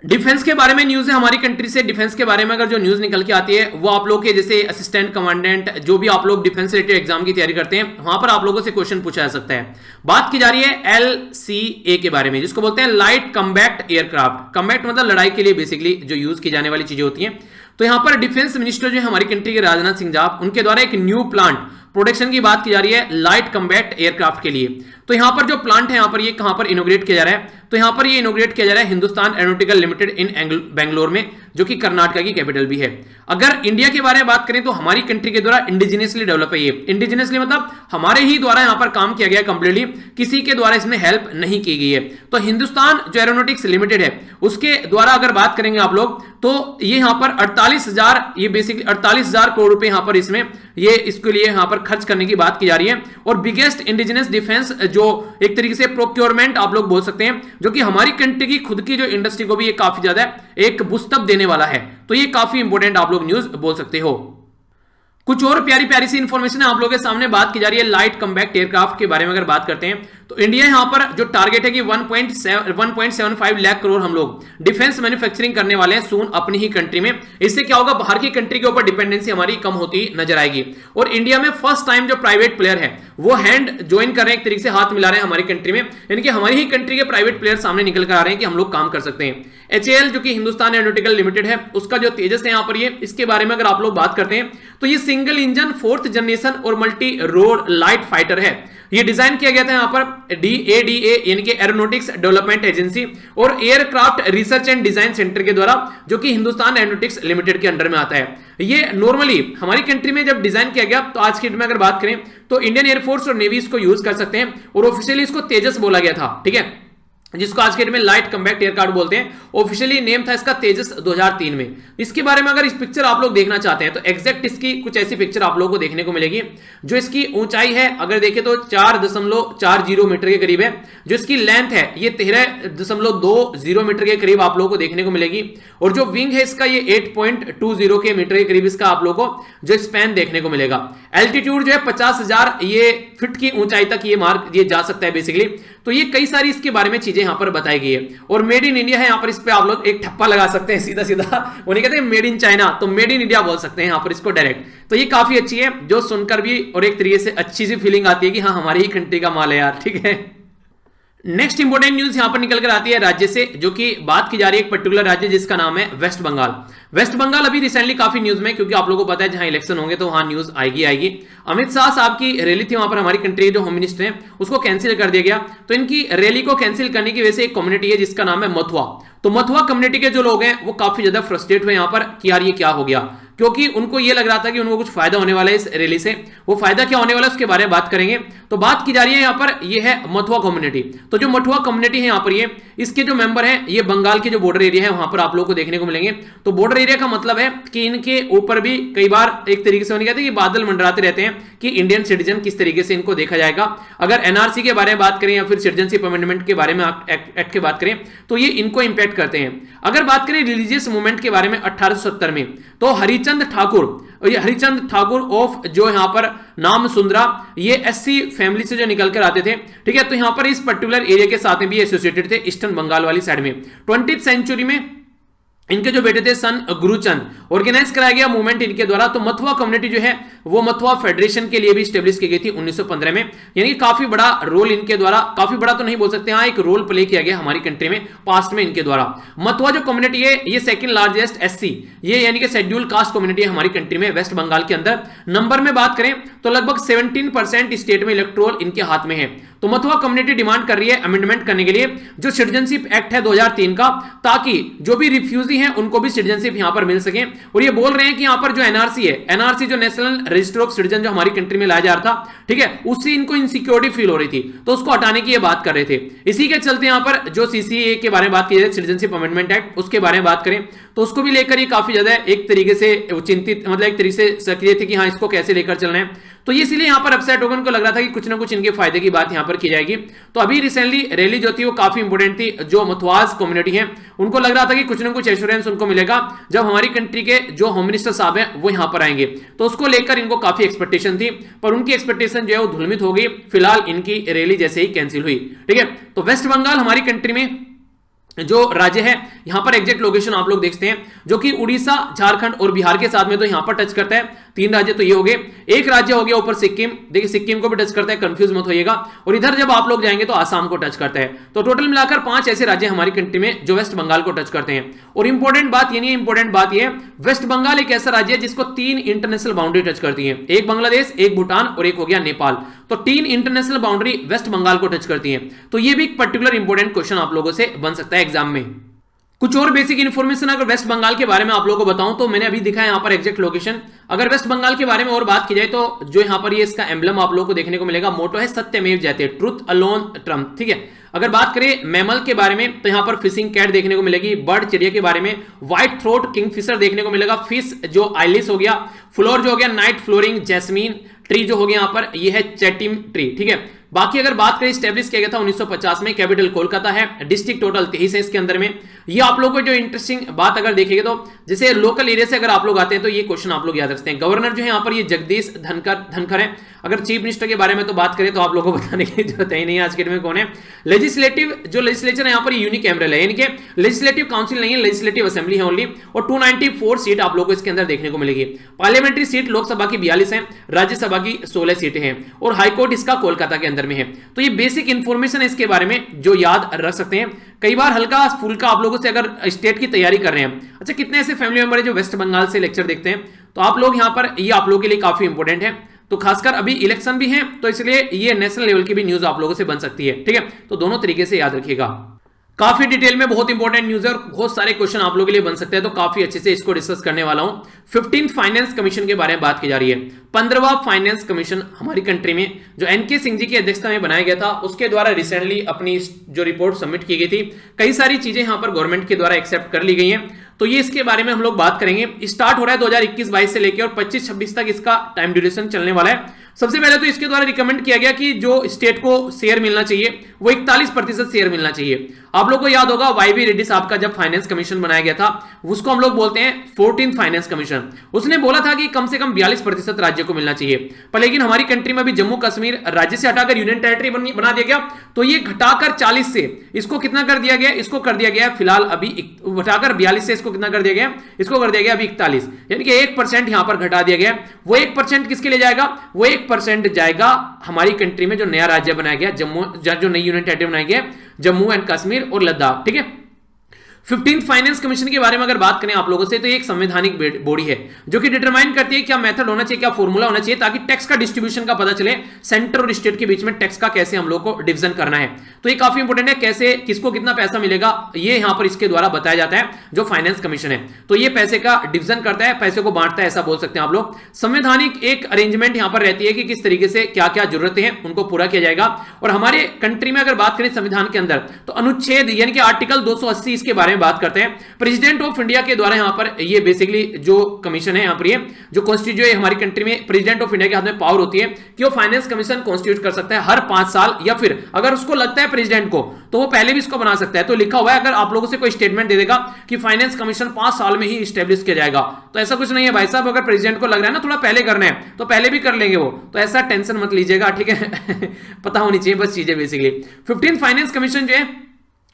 डिफेंस के बारे में न्यूज है हमारी कंट्री से। डिफेंस के बारे में अगर जो न्यूज निकल के आती है वो आप लोग के जैसे असिस्टेंट कमांडेंट जो भी आप लोग डिफेंस रिलेटेड एग्जाम की तैयारी करते हैं वहां पर आप लोगों से क्वेश्चन पूछा जा सकता है। बात की जा रही है LCA के बारे में, जिसको बोलते हैं लाइट कम्बैट एयरक्राफ्ट। कम्बैट मतलब लड़ाई के लिए बेसिकली जो यूज की जाने वाली चीजें होती हैं। तो यहां पर डिफेंस मिनिस्टर जो है हमारी कंट्री के राजनाथ सिंह साहब, उनके द्वारा एक न्यू प्लांट प्रोडक्शन की बात की जा रही है लाइट कम्बैट एयरक्राफ्ट के लिए। तो यहां पर जो प्लांट है यहां पर ये कहां पर इनोग्रेट किया जा रहा है, तो यहां पर ये इनोग्रेट किया जा रहा है हिंदुस्तान एरोनॉटिकल लिमिटेड इन बेंगलोर में, जो कि कर्नाटक की कैपिटल भी है। अगर इंडिया के बारे में बात करें तो हमारी कंट्री के द्वारा इंडिजिनियसली डेवलप है ये। इंडिजिनियसली मतलब हमारे ही द्वारा यहां पर काम किया गया कंप्लीटली, किसी के द्वारा इसमें हेल्प नहीं की गई है। तो हिंदुस्तान जो एरोनॉटिक्स लिमिटेड है उसके द्वारा अगर बात करेंगे आप लोग तो ये यहां पर 48,000 ये बेसिकली 48,000 करोड़ रुपए यहां पर इसमें ये इसके लिए यहां पर खर्च करने की बात की जा रही है। और बिगेस्ट इंडिजिनस डिफेंस जो एक तरीके से प्रोक्योरमेंट आप लोग बोल सकते हैं, जो कि हमारी कंट्री की खुद की जो इंडस्ट्री को भी ये काफी ज्यादा एक बुस्तब देने वाला है। तो ये काफी इंपॉर्टेंट आप लोग न्यूज बोल सकते हो। कुछ और प्यारी प्यारी सी इंफॉर्मेशन है आप लोगों के सामने बात की जा रही है लाइट कम्बैट एयरक्राफ्ट के बारे में। अगर बात करते हैं तो इंडिया यहां पर जो टारगेट है कि 1.75 लाख करोड़ हम लोग डिफेंस मैन्युफैक्चरिंग करने वाले हैं सून अपनी ही कंट्री में। इससे क्या होगा, बाहर की कंट्री के ऊपर डिपेंडेंसी हमारी कम होती नजर आएगी। और इंडिया में फर्स्ट टाइम जो प्राइवेट प्लेयर है वो हैंड ज्वाइन कर रहे हैं, एक तरीके से हाथ मिला रहे हैं हमारी कंट्री में, यानी कि हमारी ही कंट्री के प्राइवेट प्लेयर सामने निकल कर आ रहे हैं कि हम लोग काम कर सकते हैं। HAL जो कि हिंदुस्तान एरोनॉटिकल लिमिटेड है उसका जो तेजस है यहां पर ये, इसके बारे में अगर आप लोग बात करते हैं तो ये सिंगल इंजन 4th जनरेशन और मल्टी रोड लाइट फाइटर है। ये डिजाइन किया गया था यहां पर DADA यानी कि एरोनॉटिक्स डेवलपमेंट एजेंसी और aircraft research and design centre के द्वारा, जो कि हिंदुस्तान एरोनॉटिक्स लिमिटेड के अंडर में आता है। ये नॉर्मली हमारी कंट्री में जब डिजाइन किया गया तो आज की डेट में अगर बात करें तो इंडियन एयरफोर्स और नेवी इसको यूज कर सकते हैं और ऑफिशियली इसको तेजस बोला गया था, ठीक है, जिसको आज के डेट में लाइट कम्बैट एयरक्राफ्ट बोलते हैं। ऑफिशियली नेम था इसका तेजस 2003 में। इसके बारे में अगर इस पिक्चर आप लोग देखना चाहते हैं तो एग्जैक्ट इसकी कुछ ऐसी पिक्चर आप लोगों को देखने को मिलेगी। जो इसकी ऊंचाई है अगर देखें तो 4.40 मीटर के करीब है। जो इसकी लेंथ है ये 13.20 मीटर के करीब आप लोगों को देखने को मिलेगी। और जो विंग है इसका ये 8.20 के मीटर के करीब इसका आप लोगों को जो स्पैन देखने को मिलेगा। एल्टीट्यूड जो है 50,000 ये फीट की ऊंचाई तक ये मार्क ये जा सकता है बेसिकली। तो ये कई सारी इसके बारे में चीजें यहां पर बताई गई है। और मेड इन इंडिया है यहां पर, इस पे आप लोग एक ठप्पा लगा सकते हैं सीधा सीधा, वो नहीं कहते मेड इन चाइना, तो मेड इन इंडिया बोल सकते हैं यहां पर इसको डायरेक्ट। तो ये काफी अच्छी है जो सुनकर भी और एक तरीके से अच्छी सी फीलिंग आती है कि हाँ हमारी ही कंट्री का माल है यार, ठीक है। नेक्स्ट इंपोर्टेंट न्यूज यहां पर निकल कर आती है राज्य से, जो कि बात की जा रही है एक पर्टिकुलर राज्य जिसका नाम है वेस्ट बंगाल। वेस्ट बंगाल अभी रिसेंटली काफी न्यूज में, क्योंकि आप लोगों को पता है जहां इलेक्शन होंगे तो वहां न्यूज आएगी। अमित शाह साहब की रैली थी वहां पर, हमारी कंट्री जो होम मिनिस्टर है उसको कैंसिल कर दिया गया। तो इनकी रैली को कैंसिल करने की वजह से एक कम्युनिटी है जिसका नाम है मथुआ। तो मथुआ कम्युनिटी के जो लोग हैं वो काफी ज्यादा फ्रस्ट्रेट हुए यहां पर कि यार ये क्या हो गया, क्योंकि उनको ये लग रहा था कि उनको कुछ फायदा होने वाला है इस रैली से। वो फायदा क्या होने वाला है उसके बारे में बात करेंगे। तो बात की जा रही है यहाँ पर, ये है मथुआ कम्युनिटी। तो जो मथुआ कम्युनिटी है यहाँ पर, ये इसके जो मेंबर हैं ये बंगाल के जो बॉर्डर एरिया है वहां पर आप लोगों को देखने को मिलेंगे। तो बॉर्डर एरिया का मतलब है कि इनके ऊपर भी कई बार एक तरीके से होने कहते हैं कि बादल मंडराते रहते हैं कि इंडियन सिटीजन किस तरीके से इनको देखा जाएगा। अगर एनआरसी के बारे में बात करें या फिर सिटीजनशिप अमेंडमेंट के बारे में एक्ट की बात करें तो ये इनको इंपैक्ट करते हैं। अगर बात करें रिलीजियस मूवमेंट के बारे में 1870 में, तो हरिचंद ठाकुर ऑफ जो यहां पर नाम सुंदरा, ये एससी फैमिली से जो निकल कर आते थे, ठीक है। तो यहां पर इस पर्टिकुलर एरिया के साथ में भी एसोसिएटेड थे, ईस्टर्न बंगाल वाली साइड में। 20th सेंचुरी में इनके जो बेटे थे सन गुरुचंद, ऑर्गेनाइज कराया गया मूवमेंट इनके द्वारा। तो मथुआ कम्युनिटी जो है वो मथुआ फेडरेशन के लिए भी स्टेब्लिश की गई थी 1915 में। यानी कि काफी बड़ा रोल इनके द्वारा, काफी बड़ा तो नहीं बोल सकते, हाँ एक रोल प्ले किया गया हमारी कंट्री में पास्ट में इनके द्वारा। मथुआ जो कम्युनिटी है ये सेकंड लार्जेस्ट एससी, ये यानी कि शेड्यूल कास्ट कम्युनिटी है हमारी कंट्री में, वेस्ट बंगाल के अंदर। नंबर में बात करें तो लगभग 17% स्टेट में इलेक्टोरल इनके हाथ में है। तो मथुआ कम्युनिटी डिमांड कर रही है अमेंडमेंट करने के लिए जो सिटीजनशिप एक्ट है 2003 का, ताकि जो भी रिफ्यूजी हैं उनको भी सिटीजनशिप यहां पर मिल सके। और ये बोल रहे हैं कि यहां पर जो एनआरसी है, एनआरसी जो नेशनल रजिस्टर ऑफ सिटीजन जो हमारी कंट्री में लाया जा रहा था, ठीक है, उससे इनको इनसिक्योरिटी फील हो रही थी, तो उसको हटाने की ये बात कर रहे थे। इसी के चलते यहां पर जो सीसीए के बारे में बात की जाए, सिटीजनशिप अमेंडमेंट एक्ट, उसके बारे में बात करें तो उसको भी लेकर ये काफी ज्यादा एक तरीके से चिंतित, मतलब एक तरीके से सक्रिय थे कि हाँ इसको कैसे लेकर चलना है। तो ये इसीलिए यहां पर अपसेट होकर उनको लग रहा था कि कुछ ना कुछ इनके फायदे की बात यहां पर की जाएगी। तो अभी रिसेंटली रैली जो थी वो काफी इंपोर्टेंट थी। जो मथुआज कम्युनिटी है उनको लग रहा था कि कुछ ना कुछ एश्योरेंस उनको मिलेगा जब हमारी कंट्री के जो होम मिनिस्टर साहब हैं वो यहां पर आएंगे। तो उसको लेकर इनको काफी एक्सपेक्टेशन थी, पर उनकी एक्सपेक्टेशन जो है वो धूलमित हो गई। फिलहाल इनकी रैली जैसे ही कैंसिल हुई, ठीक है। तो वेस्ट बंगाल हमारी कंट्री में जो राज्य है, यहां पर एग्जैक्ट लोकेशन आप लोग देखते हैं, जो कि उड़ीसा, झारखंड और बिहार के साथ में तो यहां पर टच करता है। 3 राज्य तो ये हो गए। एक राज्य हो गया ऊपर सिक्किम, देखिए सिक्किम को भी टच करता है, कंफ्यूज मत होइएगा। और इधर जब आप लोग जाएंगे तो आसाम को टच करता है। तो टोटल मिलाकर 5 ऐसे राज्य हमारी कंट्री में जो वेस्ट बंगाल को टच करते हैं। और इंपॉर्टेंट बात ये नहीं है, इंपॉर्टेंट बात ये है वेस्ट बंगाल एक ऐसा राज्य है जिसको 3 इंटरनेशनल बाउंड्री टच करती है, एक बांग्लादेश, एक भूटान और एक हो गया नेपाल। तो 3 इंटरनेशनल बाउंड्री वेस्ट बंगाल को टच करती है। तो ये भी एक पर्टिकुलर इंपॉर्टेंट क्वेश्चन आप लोगों से बन सकता है एग्जाम में। कुछ और बेसिक इन्फॉर्मेशन अगर वेस्ट बंगाल के बारे में आप लोगों को बताऊं तो मैंने अभी दिखा है यहां पर एग्जैक्ट लोकेशन। अगर वेस्ट बंगाल के बारे में और बात की जाए तो जो यहां पर ये इसका एम्बलम आप लोगों को देखने को मिलेगा, मोटो है सत्यमेव जयते, ट्रुथ अलोन ट्रम्प, ठीक है। अगर बात करें मैमल के बारे में तो यहां पर फिशिंग कैट देखने को मिलेगी। बर्ड चिड़िया के बारे में व्हाइट थ्रोट किंगफिशर देखने को मिलेगा। फिश जो आइलिस हो गया। फ्लोर जो हो गया नाइट फ्लोरिंग जैस्मीन। ट्री जो हो गया यहां पर ये है चैटिम ट्री, ठीक है। बाकी अगर बात करें स्टैब्लिश किया गया था 1950 में, कैपिटल कोलकाता है, डिस्ट्रिक्ट टोटल 23 है इसके अंदर में। ये आप लोगों को जो इंटरेस्टिंग बात अगर देखेंगे तो जैसे लोकल एरिया से अगर आप लोग आते हैं तो ये क्वेश्चन आप लोग याद रखते हैं। गवर्नर जो है यहाँ पर ये जगदीश धनखड़ है। अगर चीफ मिनिस्टर के बारे में तो बात करें तो आप लोगों को बताने की जरूरत है नहीं आज के डेट में कौन है। लेजिस्लेटिव जो लेजिस्लेचर है यहाँ पर यूनिक एमरल है, यानी कि लेजिस्लेटिव काउंसिल नहीं है, लेजिस्लेटिव असेंबली है ओनली। और 294 सीट आप लोगों को इसके अंदर देखने को मिलेगी। पार्लियामेंट्री सीट लोकसभा की 42 है, राज्यसभा की 16 सीटें हैं और हाईकोर्ट इसका कोलकाता के अंदर में है। तो ये बेसिक इंफॉर्मेशन है इसके बारे में जो याद रख सकते हैं। कई बार हल्का फुल्का आप लोगों से अगर स्टेट की तैयारी कर रहे हैं, अच्छा कितने ऐसे फैमिली मेंबर है जो वेस्ट बंगाल से लेक्चर देखते हैं, तो आप लोग यहां पर ये आप लोगों के लिए काफी इंपॉर्टेंट है। तो खासकर अभी इलेक्शन भी है तो इसलिए ये नेशनल लेवल की भी न्यूज आप लोगों से बन सकती है, ठीक है। तो दोनों तरीके से याद रखिएगा। काफी डिटेल में बहुत इंपॉर्टेंट न्यूज है और बहुत सारे क्वेश्चन आप लोगों के लिए बन सकते हैं, तो काफी अच्छे से इसको डिस्कस करने वाला हूं। 15th फाइनेंस कमीशन के बारे में बात की जा रही है। 15वां फाइनेंस कमीशन हमारी कंट्री में जो एनके सिंह जी की अध्यक्षता में बनाया गया था, उसके द्वारा रिसेंटली अपनी जो रिपोर्ट सबमिट की गई थी, कई सारी चीजें यहां पर गवर्नमेंट के द्वारा एक्सेप्ट कर ली गई हैं। तो ये इसके बारे में हम लोग बात करेंगे। स्टार्ट हो रहा है 2021-22 से लेकर और 25-26 तक इसका टाइम ड्यूरेशन चलने वाला है। सबसे पहले तो इसके द्वारा रिकमेंड किया गया कि जो स्टेट को शेयर मिलना चाहिए वो 41% शेयर मिलना चाहिए। आप लोगों को याद होगा वाईवी रेड्डी साहब का जब फाइनेंस कमीशन बनाया गया था, उसको हम लोग बोलते हैं 14th फाइनेंस कमीशन। उसने बोला था कि कम से कम 42% राज्य को मिलना चाहिए, पर लेकिन हमारी कंट्री में अभी जम्मू कश्मीर राज्य से हटाकर यूनियन टेरिटरी बना दिया गया, तो ये घटाकर 40 से इसको कितना कर दिया गया, इसको कर दिया गया फिलहाल अभी घटाकर 42 से इसको कितना कर दिया गया, इसको कर दिया गया अभी 41, यानी कि 1% यहां पर घटा दिया गया। वो 1% किसके लिए जाएगा, वो 1% जाएगा हमारी कंट्री में जो नया राज्य बनाया गया, जम्मू, जो नई यूनियन टेरिटरी बनाई गया, जम्मू एंड कश्मीर और लद्दाख, ठीक है। 15th फाइनेंस कमीशन के बारे में अगर बात करें आप लोगों से, तो ये एक संवैधानिक बॉडी है जो कि डिटरमाइन करती है क्या मेथड होना चाहिए, क्या फॉर्मूला होना चाहिए, ताकि टैक्स का डिस्ट्रीब्यूशन का पता चले, सेंटर और स्टेट के बीच में टैक्स का कैसे हम लोग को डिवीजन करना है। तो ये काफी इंपॉर्टेंट है, कैसे किसको कितना पैसा मिलेगा ये यहां पर इसके द्वारा बताया जाता है। जो फाइनेंस कमीशन है तो ये पैसे का डिवीजन करता है, पैसे को बांटता है, ऐसा बोल सकते हैं आप लोग। संवैधानिक एक अरेंजमेंट यहां पर रहती है कि किस तरीके से क्या क्या जरूरतें हैं उनको पूरा किया जाएगा। और हमारे कंट्री में अगर बात करें संविधान के अंदर, तो अनुच्छेद यानी कि आर्टिकल 280 इसके बारे में बात करते हैं। प्रेसिडेंट ऑफ इंडिया के द्वारा यहां पर ये बेसिकली जो कमीशन है, यहां पर ये जो कॉन्स्टिट्यूट है हमारी कंट्री में, प्रेसिडेंट ऑफ इंडिया के हाथ में पावर होती है कि वो फाइनेंस कमीशन कॉन्स्टिट्यूट कर सकता है हर 5 साल, या फिर अगर उसको लगता है प्रेसिडेंट को तो वो पहले भी इसको बना सकता है। तो लिखा हुआ है, अगर आप लोगों से कोई स्टेटमेंट दे देगा कि फाइनेंस कमीशन 5 साल में ही स्टैब्लिश किया जाएगा, तो ऐसा कुछ नहीं है भाई साहब। अगर प्रेसिडेंट को लग रहा है ना थोड़ा पहले करना है तो पहले भी कर लेंगे वो, तो ऐसा टेंशन मत लीजिएगा, ठीक है। पता होनी चाहिए बस चीजें बेसिकली। 15th फाइनेंस कमीशन जो है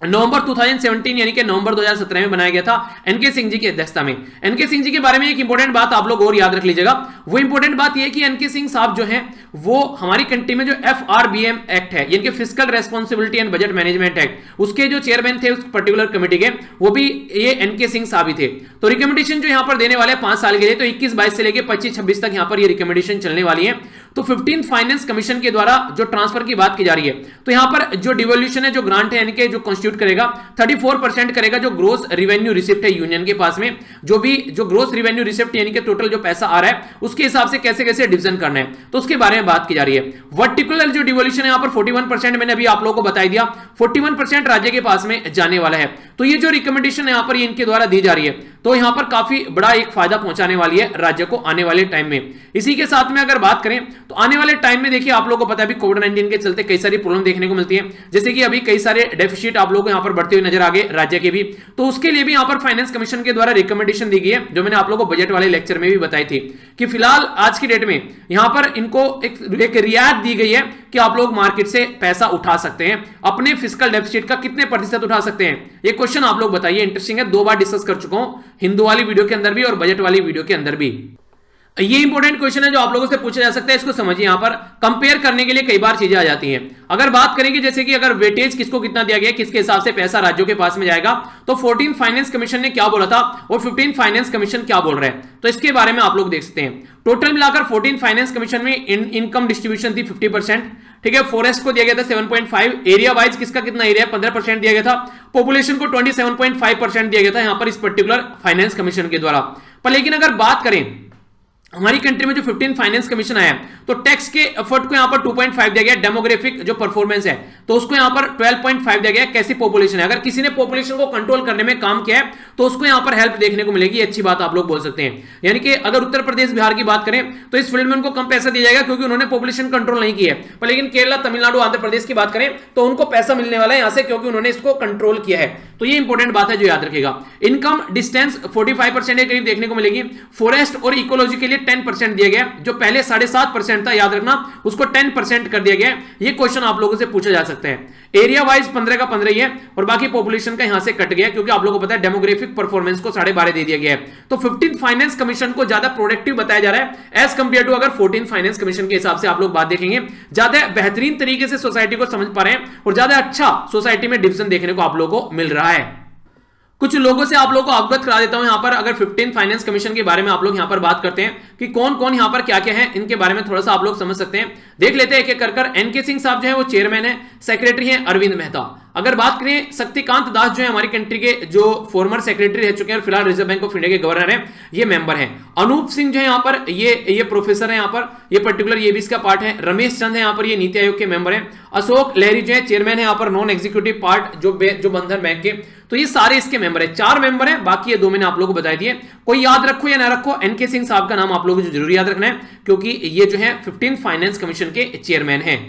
नवंबर 2017 यानी कि नवंबर 2017 में बनाया गया था एनके सिंह जी की अध्यक्षता में। एनके सिंह जी के बारे में एक इंपॉर्टेंट बात आप लोग और याद रख लीजिएगा। वो इंपॉर्टेंट बात ये कि एनके सिंह साहब जो हैं वो हमारी कंट्री में जो FRBM एक्ट है, यानी कि fiscal responsibility and budget management act, उसके जो चेयरमैन थे उस पर्टिकुलर कमेटी के, वो भी ये एनके सिंह साहब ही थे। तो रिकमेंडेशन जो यहां पर देने वाले 5 साल के लिए, तो 21-22 से लेकर 25-26 तक यहां पर ये रिकमेंडेशन चलने वाली है। तो 15th फाइनेंस कमीशन के द्वारा जो ट्रांसफर की बात की जा रही है, तो यहां पर जो डिवोल्यूशन है, जो ग्रांट है, यानी कि जो कॉन्स्टिट्यूट करेगा 34% करेगा जो ग्रोस रिवेन्यू रिसिप्ट है यूनियन के पास में, जो भी जो ग्रोस रिवेन्यू रिसिप्ट यानी कि टोटल जो पैसा आ रहा है उसके हिसाब से कैसे कैसे डिवीजन करना है, तो उसके बारे में बात की जा रही है। वर्टिकुलर जो डिवोल्यूशन है यहां पर 41%, मैंने अभी आप लोगों को बताई दिया, 41% राज्य के पास में जाने वाला है। तो ये जो रिकमेंडेशन यहां पर इनके द्वारा दी जा रही है, तो यहां पर काफी बड़ा एक फायदा पहुंचाने वाली है राज्य को आने वाले टाइम में। इसी के साथ में अगर बात करें तो आने वाले टाइम में देखिए आप लोगों को पता है अभी कोविड-19 के चलते कई सारी प्रॉब्लम देखने को मिलती है, जैसे कि अभी कई सारे डेफिसिट आप लोगों को यहां पर बढ़ते हुए नजर आ गए राज्य के भी। तो उसके लिए भी यहां पर फाइनेंस कमीशन के द्वारा रिकमेंडेशन दी गई है, जो मैंने आप लोगों को बजट वाले लेक्चर में भी बताई थी कि फिलहाल आज की डेट में यहां पर इनको एक रियायत दी गई है कि आप लोग मार्केट से पैसा उठा सकते हैं, अपने फिस्कल डेफिसिट का कितने प्रतिशत उठा सकते हैं। ये क्वेश्चन आप लोग बताइए, इंटरेस्टिंग है, 2 बार डिस्कस कर चुका हूं, हिंदू वाली वीडियो के अंदर भी और बजट वाली वीडियो के अंदर भी। ये इंपॉर्टेंट क्वेश्चन है जो आप लोगों से पूछा जा सकता है, इसको समझिए। यहां पर कंपेयर करने के लिए कई बार चीजें आ जाती हैं। अगर बात करेंगे जैसे कि अगर वेटेज किसको कितना दिया गया, किसके हिसाब से पैसा राज्यों के पास में जाएगा, तो 14th फाइनेंस कमीशन ने क्या बोला था और 15th फाइनेंस कमीशन क्या बोल रहे हैं, तो इसके बारे में आप लोग देख सकते हैं। टोटल मिलाकर 14th फाइनेंस कमीशन में इनकम डिस्ट्रीब्यूशन थी 50%, ठीक है। फॉरेस्ट को दिया गया था 7.5, एरिया वाइज किसका कितना एरिया 15% दिया गया था, पॉपुलेशन को 27.5% दिया गया था यहां पर इस पर्टिकुलर फाइनेंस कमीशन के द्वारा। पर लेकिन अगर बात करें हमारी कंट्री में जो 15th फाइनेंस कमीशन आया तो टैक्स के एफर्ट को यहां पर 2.5 दिया गया, डेमोग्राफिक जो परफॉर्मेंस है तो उसको यहां पर 12.5 दिया गया। कैसी पॉपुलेशन है, अगर किसी ने पॉपुलेशन को कंट्रोल करने में काम किया है तो उसको यहां पर हेल्प देखने को मिलेगी, अच्छी बात आप लोग बोल सकते हैं। यानी कि अगर उत्तर प्रदेश बिहार की बात करें तो इस फील्ड में उनको कम पैसा दिया जाएगा क्योंकि उन्होंने पॉपुलेशन कंट्रोल नहीं की है। पर लेकिन केरला, तमिलनाडु, आंध्र प्रदेश की बात करें तो उनको पैसा मिलने वाला है यहां से क्योंकि उन्होंने इसको कंट्रोल किया है। तो ये इंपॉर्टेंट बात है जो याद रखेगा। इनकम डिस्टेंस 45% के करीब देखने को मिलेगी। फॉरेस्ट और इकोलॉजी के लिए 10% दिया गया, जो पहले 7.5% था, याद रखना, उसको 10% कर दिया गया। ये क्वेश्चन आप लोगों से पूछा जा सकता है। एरिया वाइज 15 का 15 ही है और बाकी पॉपुलेशन का यहां से कट गया क्योंकि आप लोगों को पता है डेमोग्राफिक परफॉर्मेंस को 12.5 दे दिया गया है। तो 15th फाइनेंस कमीशन को ज्यादा प्रोडक्टिव बताया जा रहा है एज कंपेयर टू अगर 14th फाइनेंस कमीशन के हिसाब से आप लोग बात देखेंगे, ज्यादा बेहतरीन तरीके से सोसाइटी को समझ पा रहे हैं और ज्यादा अच्छा सोसाइटी में डिवीजन देखने को आप लोगों को मिल रहा है। कुछ लोगों से आप लोगों को अवगत करा देता हूं यहां पर, अगर 15th फाइनेंस कमीशन के बारे में आप लोग यहां पर बात करते हैं कि कौन कौन यहां पर क्या क्या है, इनके बारे में थोड़ा सा आप लोग समझ सकते हैं। देख लेते हैं एक एक कर। एनके सिंह साहब जो है वो चेयरमैन है, सेक्रेटरी है अरविंद मेहता। अगर बात करें शक्तिकांत दास जो है हमारी कंट्री के जो फॉर्मर सेक्रेटरी रह चुके हैं और फिलहाल रिजर्व बैंक ऑफ इंडिया के गवर्नर हैं, ये मेंबर हैं। अनूप सिंह जो है यहाँ पर ये प्रोफेसर है, यहाँ पर ये पर्टिकुलर ये भी इसका पार्ट है। रमेश चंद है यहाँ पर, ये नीति आयोग के मेंबर हैं। अशोक लहरी जो है चेयरमैन है यहाँ पर, नॉन एग्जीक्यूटिव पार्ट जो बंधन बैंक के, तो ये सारे इसके मेंबर है। 4 मेंबर हैं, बाकी ये 2 मैंने आप लोगों को बता दिए। कोई याद रखो या ना रखो, एनके सिंह साहब का नाम आप लोगों को जरूर याद रखना है क्योंकि ये जो है 15th फाइनेंस कमीशन के चेयरमैन हैं।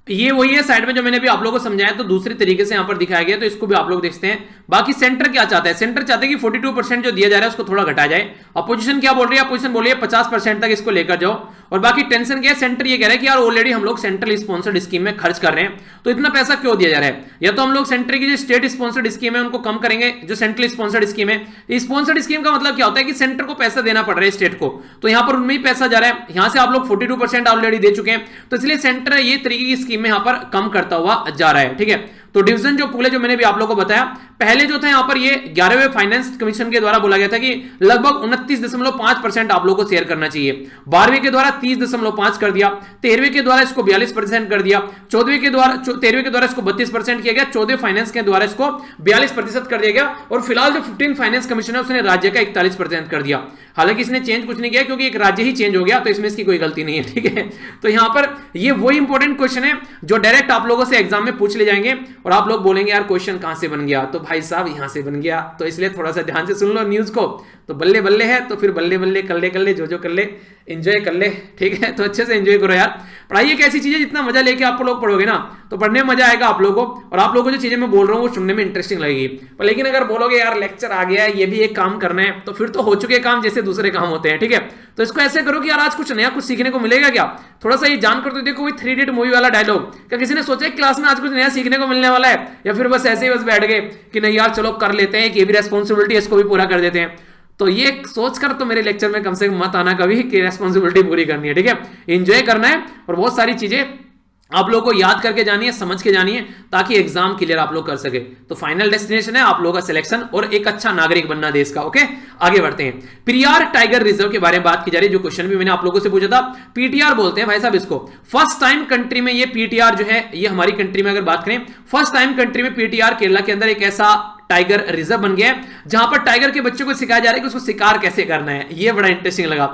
ये वही है साइड में जो मैंने भी आप लोगों को समझाया, तो दूसरी तरीके से यहां पर दिखाया गया, तो इसको भी आप लोग देखते हैं। बाकी सेंटर क्या चाहता है, सेंटर चाहते हैं कि 42% जो दिया जा रहा है उसको थोड़ा घटाया जाए। अपोजिशन क्या बोल रही है, अपोजिशन बोल रही है 50% तक इसको लेकर जाओ। और बाकी टेंशन क्या है, सेंटर ये कह रहा है कि यार ऑलरेडी हम लोग सेंट्रल स्पॉन्सर्ड स्कीम में खर्च कर रहे हैं, तो इतना पैसा क्यों दिया जा रहा है। या तो हम लोग सेंटर की जो स्टेट स्पॉन्सर्ड स्कीम है उनको कम करेंगे, जो सेंट्रल स्पॉन्सर्ड स्कीम है। स्पॉन्सर्ड स्कीम का मतलब क्या होता है कि सेंटर को पैसा देना पड़ रहा है स्टेट को, तो यहां पर उनमें ही पैसा जा रहा है। यहां से आप लोग 42% ऑलरेडी दे चुके हैं, तो इसलिए सेंटर ये तरीके की स्कीम में यहां पर कम करता हुआ जा रहा है, ठीक है। तो डिवीजन जो पूल है जो मैंने भी आप लोगों को बताया, पहले जो था यहां पर ये 11वें फाइनेंस कमीशन के द्वारा बोला गया था कि लगभग 29.5% आप लोगों को शेयर करना चाहिए। 12वें के द्वारा 30.5 कर दिया, 13वें के द्वारा इसको 42% कर दिया, 13वें के द्वारा इसको 32% किया गया, 14वें फाइनेंस के द्वारा इसको 42% कर दिया गया, और फिलहाल जो 15 फाइनेंस कमीशन है उसने राज्य का 41% कर दिया। हालांकि इसने चेंज कुछ नहीं किया क्योंकि एक राज्य ही चेंज हो गया, तो इसमें इसकी कोई गलती नहीं है, ठीक है। तो यहां पर ये वही इंपॉर्टेंट क्वेश्चन है जो डायरेक्ट आप लोगों से एग्जाम में पूछ ले जाएंगे, और आप लोग बोलेंगे यार क्वेश्चन कहां से बन गया, तो भाई साहब यहां से बन गया। तो इसलिए थोड़ा सा ध्यान से सुन लो न्यूज को, तो बल्ले बल्ले है तो फिर बल्ले बल्ले कर ले जो कर ले, एंजॉय कर ले, ठीक है। तो अच्छे से एंजॉय करो यार, पढ़ाई एक ऐसी चीज है जितना मजा लेके आप लोग पढ़ोगे ना तो पढ़ने में मजा आएगा आप लोगों को, और आप लोगों को जो चीजें मैं बोल रहा हूँ वो सुनने में इंटरेस्टिंग लगेगी। पर लेकिन अगर बोलोगे यार लेक्चर आ गया है ये भी एक काम करना है, तो फिर तो हो चुके काम जैसे दूसरे काम होते हैं, ठीक है। तो इसको ऐसे करो कि यार आज कुछ नया कुछ सीखने को मिलेगा क्या, थोड़ा सा ये जानकर तो देखो। 3 इडियट मूवी वाला डायलॉग, क्या किसी ने सोचा क्लास में आज कुछ नया सीखने को मिलने वाला है, या फिर बस ऐसे ही बस बैठ गए कि नहीं यार चलो कर लेते हैं, ये भी रेस्पॉन्सिबिलिटी इसको भी पूरा कर देते हैं। तो ये सोचकर तो मेरे लेक्चर में कम से कम मत आना कभी कि रेस्पॉन्सिबिलिटी पूरी करनी है, ठीक है। एंजॉय करना है और बहुत सारी चीजें आप लोगों को याद करके जानी है, समझ के जानी है, ताकि एग्जाम क्लियर आप लोग कर सके। तो फाइनल डेस्टिनेशन है आप लोगों का सिलेक्शन और एक अच्छा नागरिक बनना देश का। ओके, आगे बढ़ते हैं। पेरियार टाइगर रिजर्व के बारे में बात की जा रही है, जो क्वेश्चन भी मैंने आप लोगों से पूछा था। पीटीआर बोलते हैं भाई साहब इसको। फर्स्ट टाइम कंट्री में ये पीटीआर जो है, ये हमारी कंट्री में अगर बात करें, फर्स्ट टाइम कंट्री में पीटीआर केरला के अंदर एक ऐसा टाइगर रिजर्व बन गया है जहां पर टाइगर के बच्चों को सिखाया जा रहा है कि उसको शिकार कैसे करना है। ये बड़ा इंटरेस्टिंग लगा।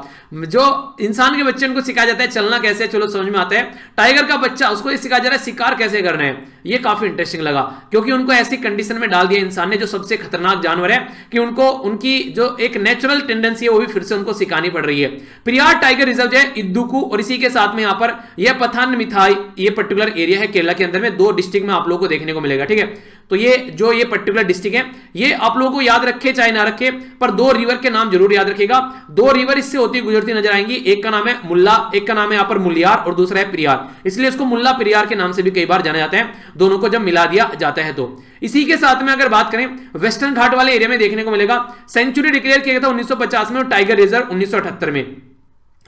जो इंसान के बच्चे उनको सिखाया जाता है चलना कैसे, चलो समझ में आता है, टाइगर का बच्चा उसको ये सिखाया जा रहा है शिकार कैसे करना है। ये काफी इंटरेस्टिंग लगा क्योंकि उनको ऐसी कंडीशन में डाल दिया इंसान ने जो सबसे खतरनाक जानवर है, कि उनको उनकी जो एक नेचुरल टेंडेंसी है वो भी फिर से उनको सिखानी पड़ रही है। पेरियार टाइगर रिजर्व जो है इद्दुकू और इसी के साथ में यहां पर यह पथानमथिट्टा, ये पर्टिकुलर एरिया है केरला के अंदर में, 2 डिस्ट्रिक्ट में आप लोगों को देखने को मिलेगा, ठीक है। तो ये जो ये पर्टिकुलर डिस्ट्रिक्ट है, ये आप लोगों को याद रखे चाहे ना रखे, पर 2 रिवर के नाम जरूर याद रखेगा। 2 रिवर इससे होती गुजरती नजर आएंगी, एक का नाम है मुल्ला, एक का नाम है यहाँ पर मुलियार, और दूसरा है पेरियार। इसलिए इसको मुल्ला पेरियार के नाम से भी कई बार जाना जाता है, दोनों को जब मिला दिया जाता है। तो इसी के साथ में अगर बात करें, वेस्टर्न घाट वाले एरिया में देखने को मिलेगा, सेंचुरी डिक्लेयर किया गया था 1950 में और टाइगर रिजर्व 1978 में।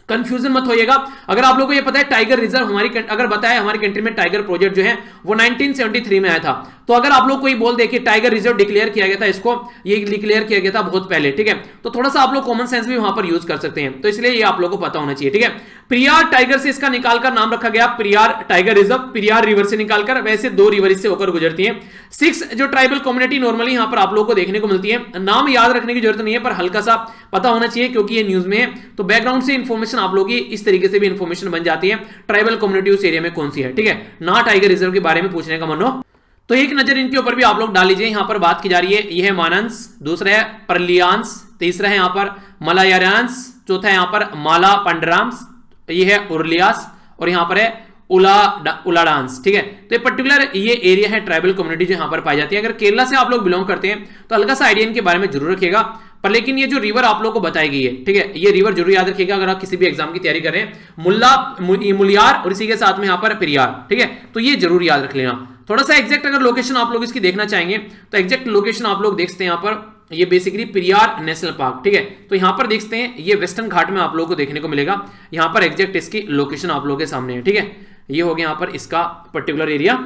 कंफ्यूजन मत होइएगा। अगर आप लोगों को ये पता है टाइगर रिजर्व हमारी अगर बताया हमारी कंट्री में टाइगर प्रोजेक्ट जो है वो 1973 में आया था, तो अगर आप लोग को ये बोल दे कि टाइगर रिजर्व डिक्लेयर किया गया था, इसको ये डिक्लेयर किया गया था बहुत पहले, ठीक है, तो थोड़ा सा आप लोग कॉमन सेंस भी वहां पर यूज कर सकते हैं। तो इसलिए ये आप लोग को पता होना चाहिए, ठीक है। पेरियार टाइगर से इसका निकालकर नाम रखा गया Periyar tiger reserve, Periyar river से निकालकर। वैसे 2 रिवर इससे होकर गुजरती हैं। 6 जो ट्राइबल कम्युनिटी नॉर्मली यहां पर आप लोगों को देखने को मिलती है। नाम याद रखने की जरूरत नहीं है, पर हल्का सा पता होना चाहिए क्योंकि ये न्यूज में है, तो बैकग्राउंड से इंफॉर्मेशन आप लोग की इस तरीके से भी इंफॉर्मेशन बन जाती है, ट्राइबल कम्युनिटी उस एरिया में कौन सी है, ठीक है ना। टाइगर रिजर्व के बारे में पूछने का मन हो तो एक नजर इनके ऊपर भी आप लोग डाल लीजिए। यहां पर बात की जा रही है, यह है मानस, दूसरा है परलियांस, तीसरा है यहां पर मलायारांस, चौथा है यहां पर माला पंडराम्स, ये है उर्लियास, और यहां पर है उलाडांस, ठीक है। तो ये पर्टिकुलर ये एरिया है ट्राइबल कम्युनिटी जो यहां पर पाई जाती है। अगर केरला से आप लोग बिलोंग करते हैं तो हल्का सा आइडिया इनके बारे में जरूर रखिएगा, पर लेकिन ये जो रिवर आप लोग को बताई गई है, ठीक है, ये रिवर जरूर याद रखिएगा अगर आप किसी भी एग्जाम की तैयारी कर रहे हैं। मुलियार और इसी के साथ में यहां पर पेरियार, ठीक है, तो ये जरूर याद रख लेना। थोड़ा सा एग्जैक्ट अगर लोकेशन आप लोग इसकी देखना चाहेंगे तो एग्जैक्ट लोकेशन आप लोग देखते हैं यहां पर, ये बेसिकली पेरियार नेशनल पार्क, ठीक है। तो यहां पर देखते हैं ये वेस्टर्न घाट में आप लोगों को देखने को मिलेगा। यहां पर एग्जैक्ट इसकी लोकेशन आप लोगों के सामने है, ठीक है। ये हो गया यहां पर इसका पर्टिकुलर एरिया।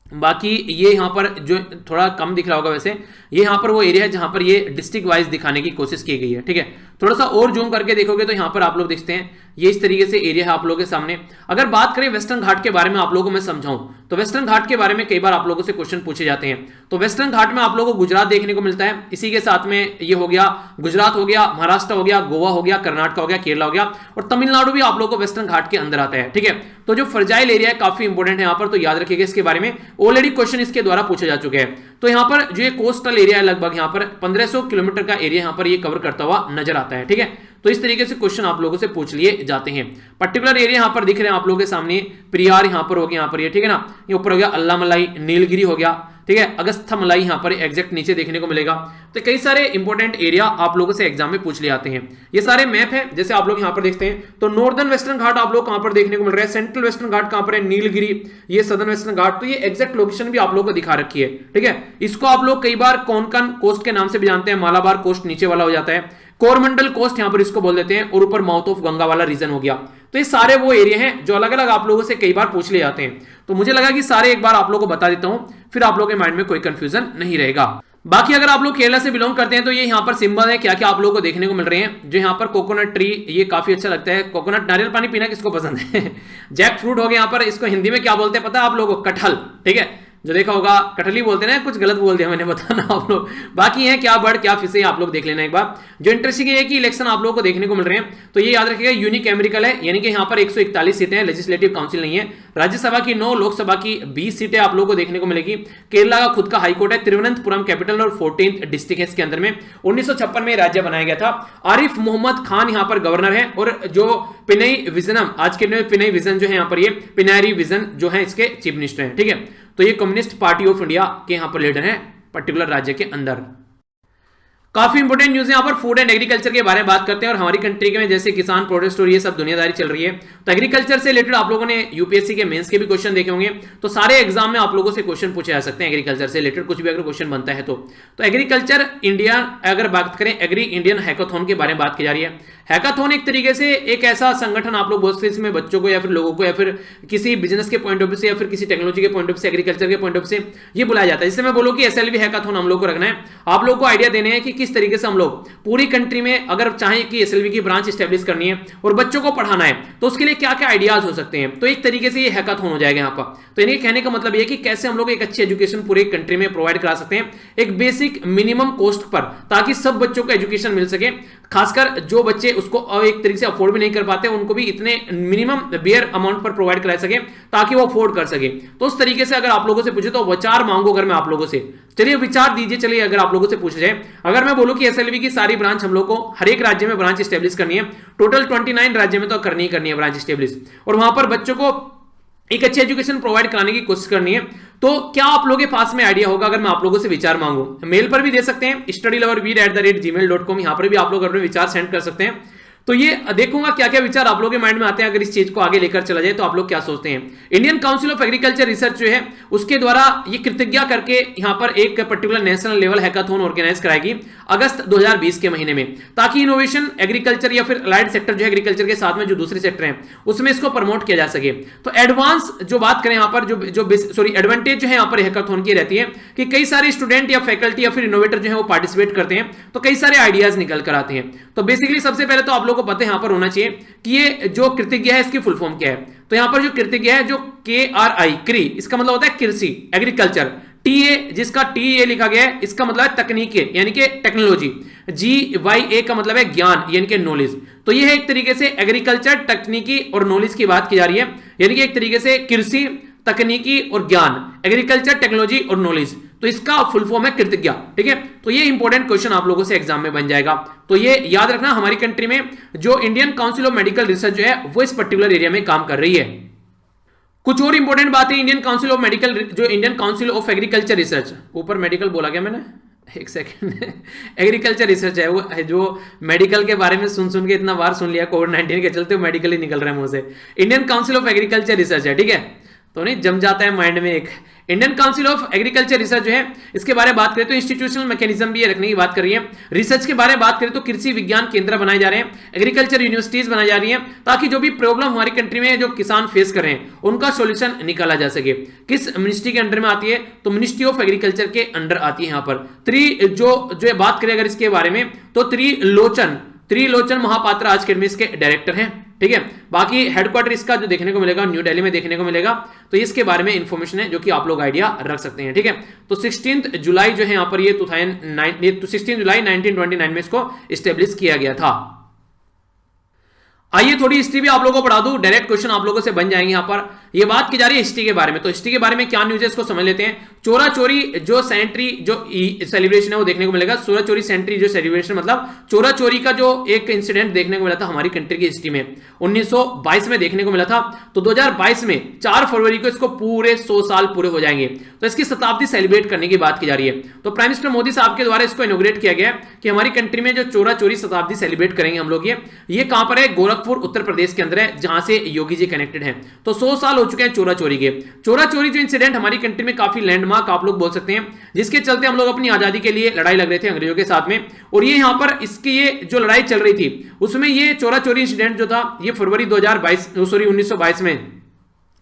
बाकी ये यहां पर जो थोड़ा कम दिख रहा होगा, वैसे ये यहां पर वो एरिया है जहां पर ये डिस्ट्रिक्ट वाइज दिखाने की कोशिश की गई है, ठीक है। थोड़ा सा और जूम करके देखोगे तो यहां पर आप लोग देखते हैं ये इस तरीके से एरिया है आप लोगों के सामने। अगर बात करें वेस्टर्न घाट के बारे में आप लोगों को मैं समझाऊं तो वेस्टर्न घाट के बारे में कई बार आप लोगों से क्वेश्चन पूछे जाते हैं। तो वेस्टर्न घाट में आप लोगों को गुजरात देखने को मिलता है, इसी के साथ में ये हो गया गुजरात हो गया, महाराष्ट्र हो गया, गोवा हो गया, कर्नाटक हो गया, केरला हो गया, और तमिलनाडु भी आप लोगों को वेस्टर्न घाट के अंदर आता है, ठीक है। तो जो फर्जाइल एरिया है काफी इंपॉर्टेंट है यहाँ पर, तो याद रखिएगा इसके बारे में, ऑलरेडी क्वेश्चन इसके द्वारा पूछे जा चुके हैं। तो यहाँ पर जो ये कोस्टल एरिया है लगभग यहाँ पर 1500 किलोमीटर का एरिया यहाँ पर ये कवर करता हुआ नजर आता है, ठीक है। तो इस तरीके से क्वेश्चन आप लोगों से पूछ लिए जाते हैं। पर्टिकुलर एरिया यहाँ पर दिख रहे हैं आप लोगों के सामने, पेरियार यहाँ पर हो गया, यहाँ पर ये, ठीक है ना, ये ऊपर हो गया अल्लामलाई, नीलगिरी हो गया, ठीक है, अगस्थमलाई यहाँ पर एग्जैक्ट नीचे देखने को मिलेगा। तो कई सारे इंपॉर्टेंट एरिया आप लोगों से एग्जाम में पूछ लिए आते हैं। ये सारे मैप है, जैसे आप लोग यहाँ पर देखते हैं, तो नॉर्दर्न वेस्टर्न घाट आप लोग कहां पर देखने को मिल रहा है, सेंट्रल वेस्टर्न घाट कहां पर है, नीलगिरी, ये सदर्न वेस्टर्न घाट, तो ये एग्जैक्ट लोकेशन भी आप लोग को दिखा रखी है, ठीक है। इसको आप लोग कई बार कोंकण कोस्ट के नाम से भी जानते हैं, मालाबार कोस्ट नीचे वाला हो जाता है, कोरमंडल कोस्ट यहां पर इसको बोल देते हैं, और ऊपर माउथ ऑफ गंगा वाला रीजन हो गया। तो ये सारे वो एरिया हैं जो अलग अलग आप लोगों से कई बार पूछ ले जाते हैं, तो मुझे लगा कि सारे एक बार आप लोगों को बता देता हूं, फिर आप लोगों के माइंड में कोई कंफ्यूजन नहीं रहेगा। बाकी अगर आप लोग केरला से बिलोंग करते हैं तो ये यहाँ पर सिंबल है क्या क्या आप लोगों को देखने को मिल रहे हैं। जो यहाँ पर कोकोनट ट्री, ये काफी अच्छा लगता है। कोकोनट, नारियल पानी पीना किसको पसंद है। जैक फ्रूट हो गया, यहाँ पर इसको हिंदी में क्या बोलते हैं पता है आप लोगों को? कटहल, ठीक है, जो देखा होगा कटहली बोलते हैं ना, कुछ गलत बोल दिया मैंने, बताना आप लोग। बाकी है क्या बर्ड क्या फिश है आप लोग देख लेना एक बार। जो इंटरेस्टिंग है कि इलेक्शन आप लोगों को देखने को मिल रहे हैं, तो ये याद रखिएगा यूनिक एमरिकल है, यानी कि यहाँ पर 141 सीटें हैं, लेजिस्लेटिव काउंसिल नहीं है। राज्यसभा की 9, लोकसभा की 20 सीटें आप लोगों को देखने को मिलेगी। केरला का खुद का हाईकोर्ट है, तिरुवनंतपुरम कैपिटल और 14th डिस्ट्रिक्ट है इसके अंदर में। 1956 में राज्य बनाया गया था। आरिफ मोहम्मद खान यहाँ पर गवर्नर है, और जो पिनई विजनम, आज के पिनई विजन जो है यहाँ पर, ये पिनारी विजन जो है इसके चीफ मिनिस्टर है, ठीक है। तो ये कम्युनिस्ट पार्टी ऑफ इंडिया के यहां पर लीडर हैं पर्टिकुलर राज्य के अंदर। काफी इंपोर्टेंट न्यूज है यहाँ पर, फूड एंड एग्रीकल्चर के बारे में बात करते हैं। और हमारी कंट्री के में जैसे किसान प्रोटेस्ट और ये सब दुनियादारी चल रही है, तो एग्रीकल्चर से रिलेटेड आप लोगों ने यूपीएससी के मेंस के भी क्वेश्चन देखे होंगे, तो सारे एग्जाम में आप लोगों से क्वेश्चन पूछे जा सकते हैं एग्रीकल्चर से रिलेटेड, कुछ भी अगर क्वेश्चन बनता है तो एग्रीकल्चर इंडिया, अगर बात करें एग्री इंडियन हैकाथॉन के बारे में बात की जा रही है। हैकाथॉन एक तरीके से एक ऐसा संगठन आप लोग बोल सकते हैं, इसमें बच्चों को या फिर लोगों को या फिर किसी बिजनेस के पॉइंट ऑफ व्यू से या फिर किसी टेक्नोलॉजी के पॉइंट ऑफ से, एग्रीकल्चर के पॉइंट ऑफ से ये बुलाया जाता है। जिससे मैं बोलूं कि एसएलवी हैकाथॉन हम लोग को रखना है, आप लोग को आइडिया देने हैं कि किस तरीके से हम लोग पूरी कंट्री में अगर चाहें कि एसएलवी की ब्रांच स्टैब्लिश करनी है और बच्चों को पढ़ाना है, तो उसके लिए क्या क्या आइडियाज हो सकते हैं। तो एक तरीके से ये हैकाथॉन हो जाएगा यहाँ पर। तो इन्हें कहने का मतलब ये कि कैसे हम लोग एक अच्छी एजुकेशन पूरे कंट्री में प्रोवाइड करा सकते हैं एक बेसिक मिनिमम कॉस्ट पर, ताकि सब बच्चों को एजुकेशन मिल सके। खासकर जो बच्चे उसको एक तरीके से अफोर्ड भी नहीं कर पाते, उनको भी इतने मिनिमम बेयर अमाउंट पर प्रोवाइड करा सके ताकि वो अफोर्ड कर सके। तो उस तरीके से अगर आप लोगों से पूछे तो विचार मांगो अगर मैं आप लोगों से, चलिए विचार दीजिए। चलिए अगर आप लोगों से पूछा जाए, अगर मैं बोलूं कि एसएलवी की सारी ब्रांच हम लोग को हर एक राज्य में ब्रांच स्टैब्लिश करनी है, टोटल 29 राज्य में तो करनी ही है ब्रांच स्टैब्लिश, और वहां पर बच्चों को एक अच्छी एजुकेशन प्रोवाइड कराने की कोशिश करनी है, तो क्या आप लोगों के पास में आइडिया होगा अगर मैं आप लोगों से विचार मांगू? मेल पर भी दे सकते हैं, studyloverweed@gmail.com, यहां पर भी आप लोग अपने विचार सेंड कर सकते हैं। तो ये देखूंगा क्या क्या विचार आप लोगों के माइंड में आते हैं अगर इस चीज को आगे लेकर चला जाए, तो आप लोग क्या सोचते हैं। Indian council of agriculture research जो है उसके द्वारा ये कृतज्ञा करके यहाँ पर एक particular national level hackathon organise कराएगी अगस्त 2020 के महीने में, ताकि इनोवेशन एग्रीकल्चर या फिर अलाइड सेक्टर जो एग्रीकल्चर के साथ में जो दूसरे सेक्टर हैं उसमें इसको प्रमोट किया जा सके। तो एडवांस जो बात करें यहाँ पर एडवांटेज जो है यहाँ पर हैकाथॉन की रहती है कि कई सारे स्टूडेंट या फैकल्टी या फिर इनोवेटर जो है वो पार्टिसिपेट करते हैं, तो कई सारे आइडियाज निकल कर आते हैं। तो बेसिकली सबसे पहले तो आप लोग को पता है यहां पर होना चाहिए कि ये जो कृतज्ञ है इसकी फुल फॉर्म क्या है। तो यहां पर जो कृतज्ञ है, जो KRI, क्री, इसका मतलब होता है कृषि, एग्रीकल्चर। TA, जिसका TA लिखा गया है, इसका मतलब है तकनीकी यानी कि टेक्नोलॉजी। GYA का मतलब है ज्ञान यानी कि नॉलेज। तो ये है एक तरीके से एग्रीकल्चर, तकनीकी और नॉलेज की बात की जा रही है, यानी कि एक तरीके से कृषि, तकनीकी और ज्ञान, एग्रीकल्चर, टेक्नोलॉजी और नॉलेज। तो इसका फुल फॉर्म है कृतज्ञ, ठीक है। तो ये इंपॉर्टेंट क्वेश्चन आप लोगों से एग्जाम में बन जाएगा। तो ये याद रखना, हमारी कंट्री में जो Indian council of medical research जो है वो इस पर्टिकुलर एरिया में काम कर रही है। कुछ और इंपॉर्टेंट बात है इंडियन काउंसिल ऑफ मेडिकल, जो Indian council of agriculture research, ऊपर मेडिकल बोला क्या मैंने, एक सेकंड, एग्रीकल्चर रिसर्च है वो, जो मेडिकल के बारे में सुन के इतना बार सुन लिया कोविड-19 के चलते मेडिकल ही निकल रहा है मुंह से। Indian council of agriculture research है, ठीक है, तो नहीं जम जाता है माइंड में। एक Indian council of agriculture research जो है इसके बारे में बात करें तो इंस्टीट्यूशनल मैकेनिज्म भी रखने की बात कर रही है। रिसर्च के बारे में बात करें तो कृषि विज्ञान केंद्र बनाए जा रहे हैं, एग्रीकल्चर यूनिवर्सिटीज बनाई जा रही हैं, ताकि जो भी प्रॉब्लम हमारी कंट्री में जो किसान फेस कर रहे हैं उनका सॉल्यूशन निकाला जा सके। किस मिनिस्ट्री के अंडर में आती है? तो मिनिस्ट्री ऑफ एग्रीकल्चर के अंडर आती है। यहाँ पर जो बात करें अगर इसके बारे में, तो त्रिलोचन महापात्र आज के इसके डायरेक्टर हैं, ठीक है। बाकी हेडक्वार्टर इसका जो देखने को मिलेगा न्यू दिल्ली में देखने को मिलेगा। तो इसके बारे में इंफॉर्मेशन है जो कि आप लोग आइडिया रख सकते हैं, ठीक है। तो 16 जुलाई जो है यहाँ पर ये 16 जुलाई 1929 में इसको स्टेब्लिश किया गया था। आइए थोड़ी हिस्ट्री भी आप लोगों को पढ़ा दूं, डायरेक्ट क्वेश्चन आप लोगों से बन जाएंगे। यहाँ पर ये बात की जा रही है हिस्ट्री के बारे में, तो हिस्ट्री के बारे में क्या न्यूज है इसको समझ लेते हैं। चोरा चोरी जो सेंट्री जो सेलिब्रेशन है वो देखने को मिलेगा। चोरा चोरी सेंट्री जो सेलिब्रेशन मतलब चोरा चोरी का जो एक इंसिडेंट देखने को मिला था हमारी कंट्री की हिस्ट्री में 1922 में देखने को मिला था। तो 2022 में 4 फरवरी को इसको पूरे 100 साल पूरे हो जाएंगे, तो इसकी शताब्दी सेलिब्रेट करने की बात की जा रही है। तो प्राइम मिनिस्टर मोदी साहब के द्वारा इसको इनॉग्रेट किया गया कि हमारी कंट्री में जो चोरा चोरी शताब्दी सेलिब्रेट करेंगे हम लोग। ये कहां पर है? गोरखपुर उत्तर प्रदेश के अंदर है, जहां से योगी जी कनेक्टेड हैं। तो 100 साल साल हो चुके हैं चोरा चोरी के। चोरा चोरी जो इंसिडेंट हमारी कंट्री में काफी लैंडमार्क आप लोग बोल सकते हैं, जिसके चलते हम लोग अपनी आजादी के लिए लड़ाई लग रहे थे अंग्रेजों के साथ में, और ये यहाँ पर इसकी ये जो लड़ाई चल रही थी उसमें ये चोरा चोरी इंसिडेंट जो था ये फरवरी 1922 में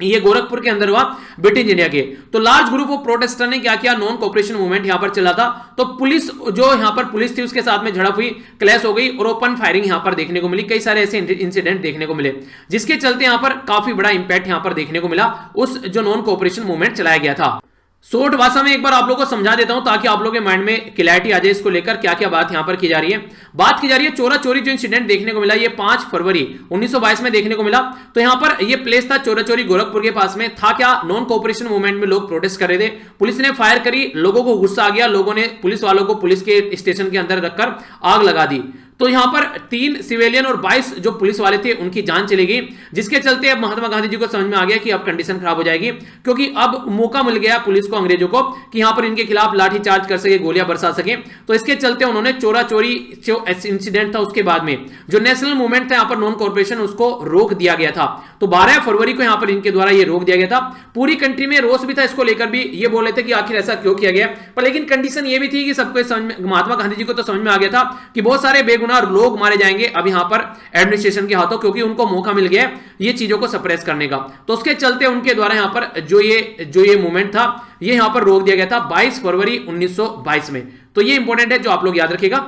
ये गोरखपुर के अंदर हुआ ब्रिटिश इंडिया के। तो लार्ज ग्रुप ऑफ प्रोटेस्टर ने क्या किया, नॉन कोऑपरेशन मूवमेंट यहां पर चला था, तो पुलिस जो यहां पर पुलिस थी उसके साथ में झड़प हुई, क्लैश हो गई और ओपन फायरिंग यहां पर देखने को मिली। कई सारे ऐसे इंसिडेंट देखने को मिले जिसके चलते यहां पर काफी बड़ा इंपैक्ट यहां पर देखने को मिला उस जो नॉन कोऑपरेशन मूवमेंट चलाया गया था। शॉर्ट भाषा में एक बार आप लोगों को समझा देता हूं ताकि आप लोगों के माइंड में क्लैरिटी आ जाए इसको लेकर क्या क्या बात यहां पर की जा रही है। बात की जा रही है चोरा चोरी जो इंसिडेंट देखने को मिला ये 5 फरवरी 1922 में देखने को मिला। तो यहां पर ये प्लेस था चोरा चोरी गोरखपुर के पास में था। क्या नॉन कोऑपरेशन मूवमेंट में लोग प्रोटेस्ट कर रहे थे, पुलिस ने फायर करी, लोगों को गुस्सा आ गया, लोगों ने पुलिस वालों को पुलिस के स्टेशन के अंदर रखकर आग लगा दी। तो यहां पर 3 सिविलियन और 22 जो पुलिस वाले थे उनकी जान चली गई, जिसके चलते अब महात्मा गांधी जी को समझ में आ गया कि अब कंडीशन खराब हो जाएगी, क्योंकि अब मौका मिल गया पुलिस को, अंग्रेजों को, कि यहां पर इनके खिलाफ लाठी चार्ज कर सके, गोलियां बरसा सके। तो इसके चलते उन्होंने चोरा चोरी जो इंसिडेंट था उसके बाद में जो नेशनल मूवमेंट था यहां पर नॉन कॉर्पोरेशन उसको रोक दिया गया था। तो 12 फरवरी को यहां पर इनके द्वारा ये रोक दिया गया था। पूरी कंट्री में रोष भी था इसको लेकर, भी ये बोल रहे थे कि आखिर ऐसा क्यों किया गया, पर लेकिन कंडीशन ये भी थी कि सबको समझ में, महात्मा गांधी जी को तो समझ में आ गया था कि बहुत सारे बेगुनाह लोग मारे जाएंगे अब यहां पर एडमिनिस्ट्रेशन के हाथों, क्योंकि उनको मौका मिल गया ये चीजों को सप्रेस करने का। तो उसके चलते उनके द्वारा यहां पर जो ये मूवमेंट था ये यहां पर रोक दिया गया था 22 फरवरी 1922 में। तो ये इंपॉर्टेंट है जो आप लोग याद रखिएगा।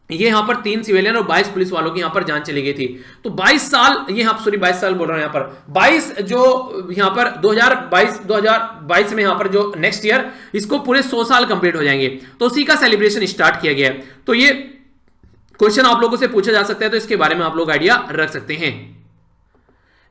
ये यहां पर 3 सिविलियन और 22 पुलिस वालों की यहां पर जान चली गई थी। तो 22 साल, ये सॉरी 22 साल बोल रहा हूं यहां पर 22 जो यहां पर 2022 में यहां पर जो नेक्स्ट ईयर इसको पूरे 100 साल कंप्लीट हो जाएंगे, तो उसी का सेलिब्रेशन स्टार्ट किया गया है। तो ये क्वेश्चन आप लोगों से पूछा जा सकता है, तो इसके बारे में आप लोग आइडिया रख सकते हैं।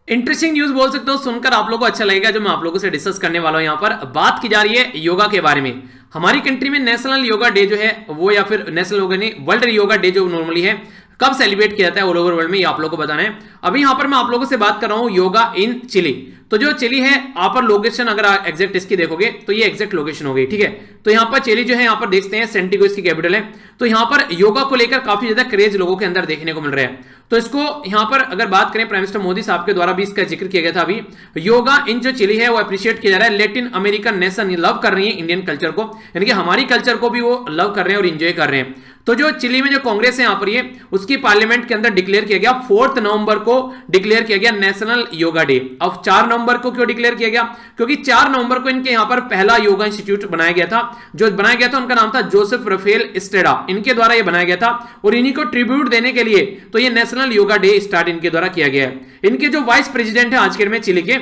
इंटरेस्टिंग न्यूज बोल सकते हो, सुनकर आप लोगों को अच्छा लगेगा जो मैं आप लोगों से डिस्कस करने वाला हूं। यहां पर बात की जा रही है योगा के बारे में। हमारी कंट्री में नेशनल योगा डे जो है वो, या फिर नेशनल योगा नहीं, वर्ल्ड योगा डे जो नॉर्मली है, कब सेलिब्रेट किया जाता है ऑल ओवर वर्ल्ड में, ये आप लोगों को बताना है। अभी यहां पर मैं आप लोगों से बात कर रहा हूं योगा इन चिली। तो जो चिली है आप पर लोकेशन अगर एग्जैक्ट इसकी देखोगे तो ये एग्जैक्ट लोकेशन हो गई, ठीक है। तो यहां पर चिली जो है यहां पर देखते हैं सेंटिगो इसकी कैपिटल है। तो यहां पर योगा को लेकर काफी ज्यादा क्रेज लोगों के अंदर देखने को मिल रहा है। तो इसको यहां पर अगर बात करें प्राइम मिनिस्टर मोदी साहब के द्वारा भी इसका जिक्र किया गया था। अभी योगा इन जो चिली है वो अप्रिशिएट किया जा रहा है। लैटिन अमेरिकन नेशन लव कर रही है इंडियन कल्चर को, यानी कि हमारी कल्चर को भी वो लव कर रहे हैं और इंजॉय कर रहे हैं। तो जो चिली में जो कांग्रेस है यहां पर ये उसकी पार्लियामेंट के अंदर डिक्लेयर किया गया 4 नवंबर को डिक्लेयर किया गया नेशनल योगा डे। अब 4 नवंबर को क्यों डिक्लेयर किया गया, क्योंकि 4 नवंबर को इनके यहां पर पहला योगा इंस्टीट्यूट बनाया गया था। जो बनाया गया था उनका नाम था जोसेफ रफेल स्टेडा, इनके द्वारा ये बनाया गया था और इन्हीं को ट्रिब्यूट देने के लिए तो ये नेशनल योगा डे स्टार्ट इनके द्वारा किया गया है। इनके जो वाइस प्रेसिडेंट है आज के में चिली के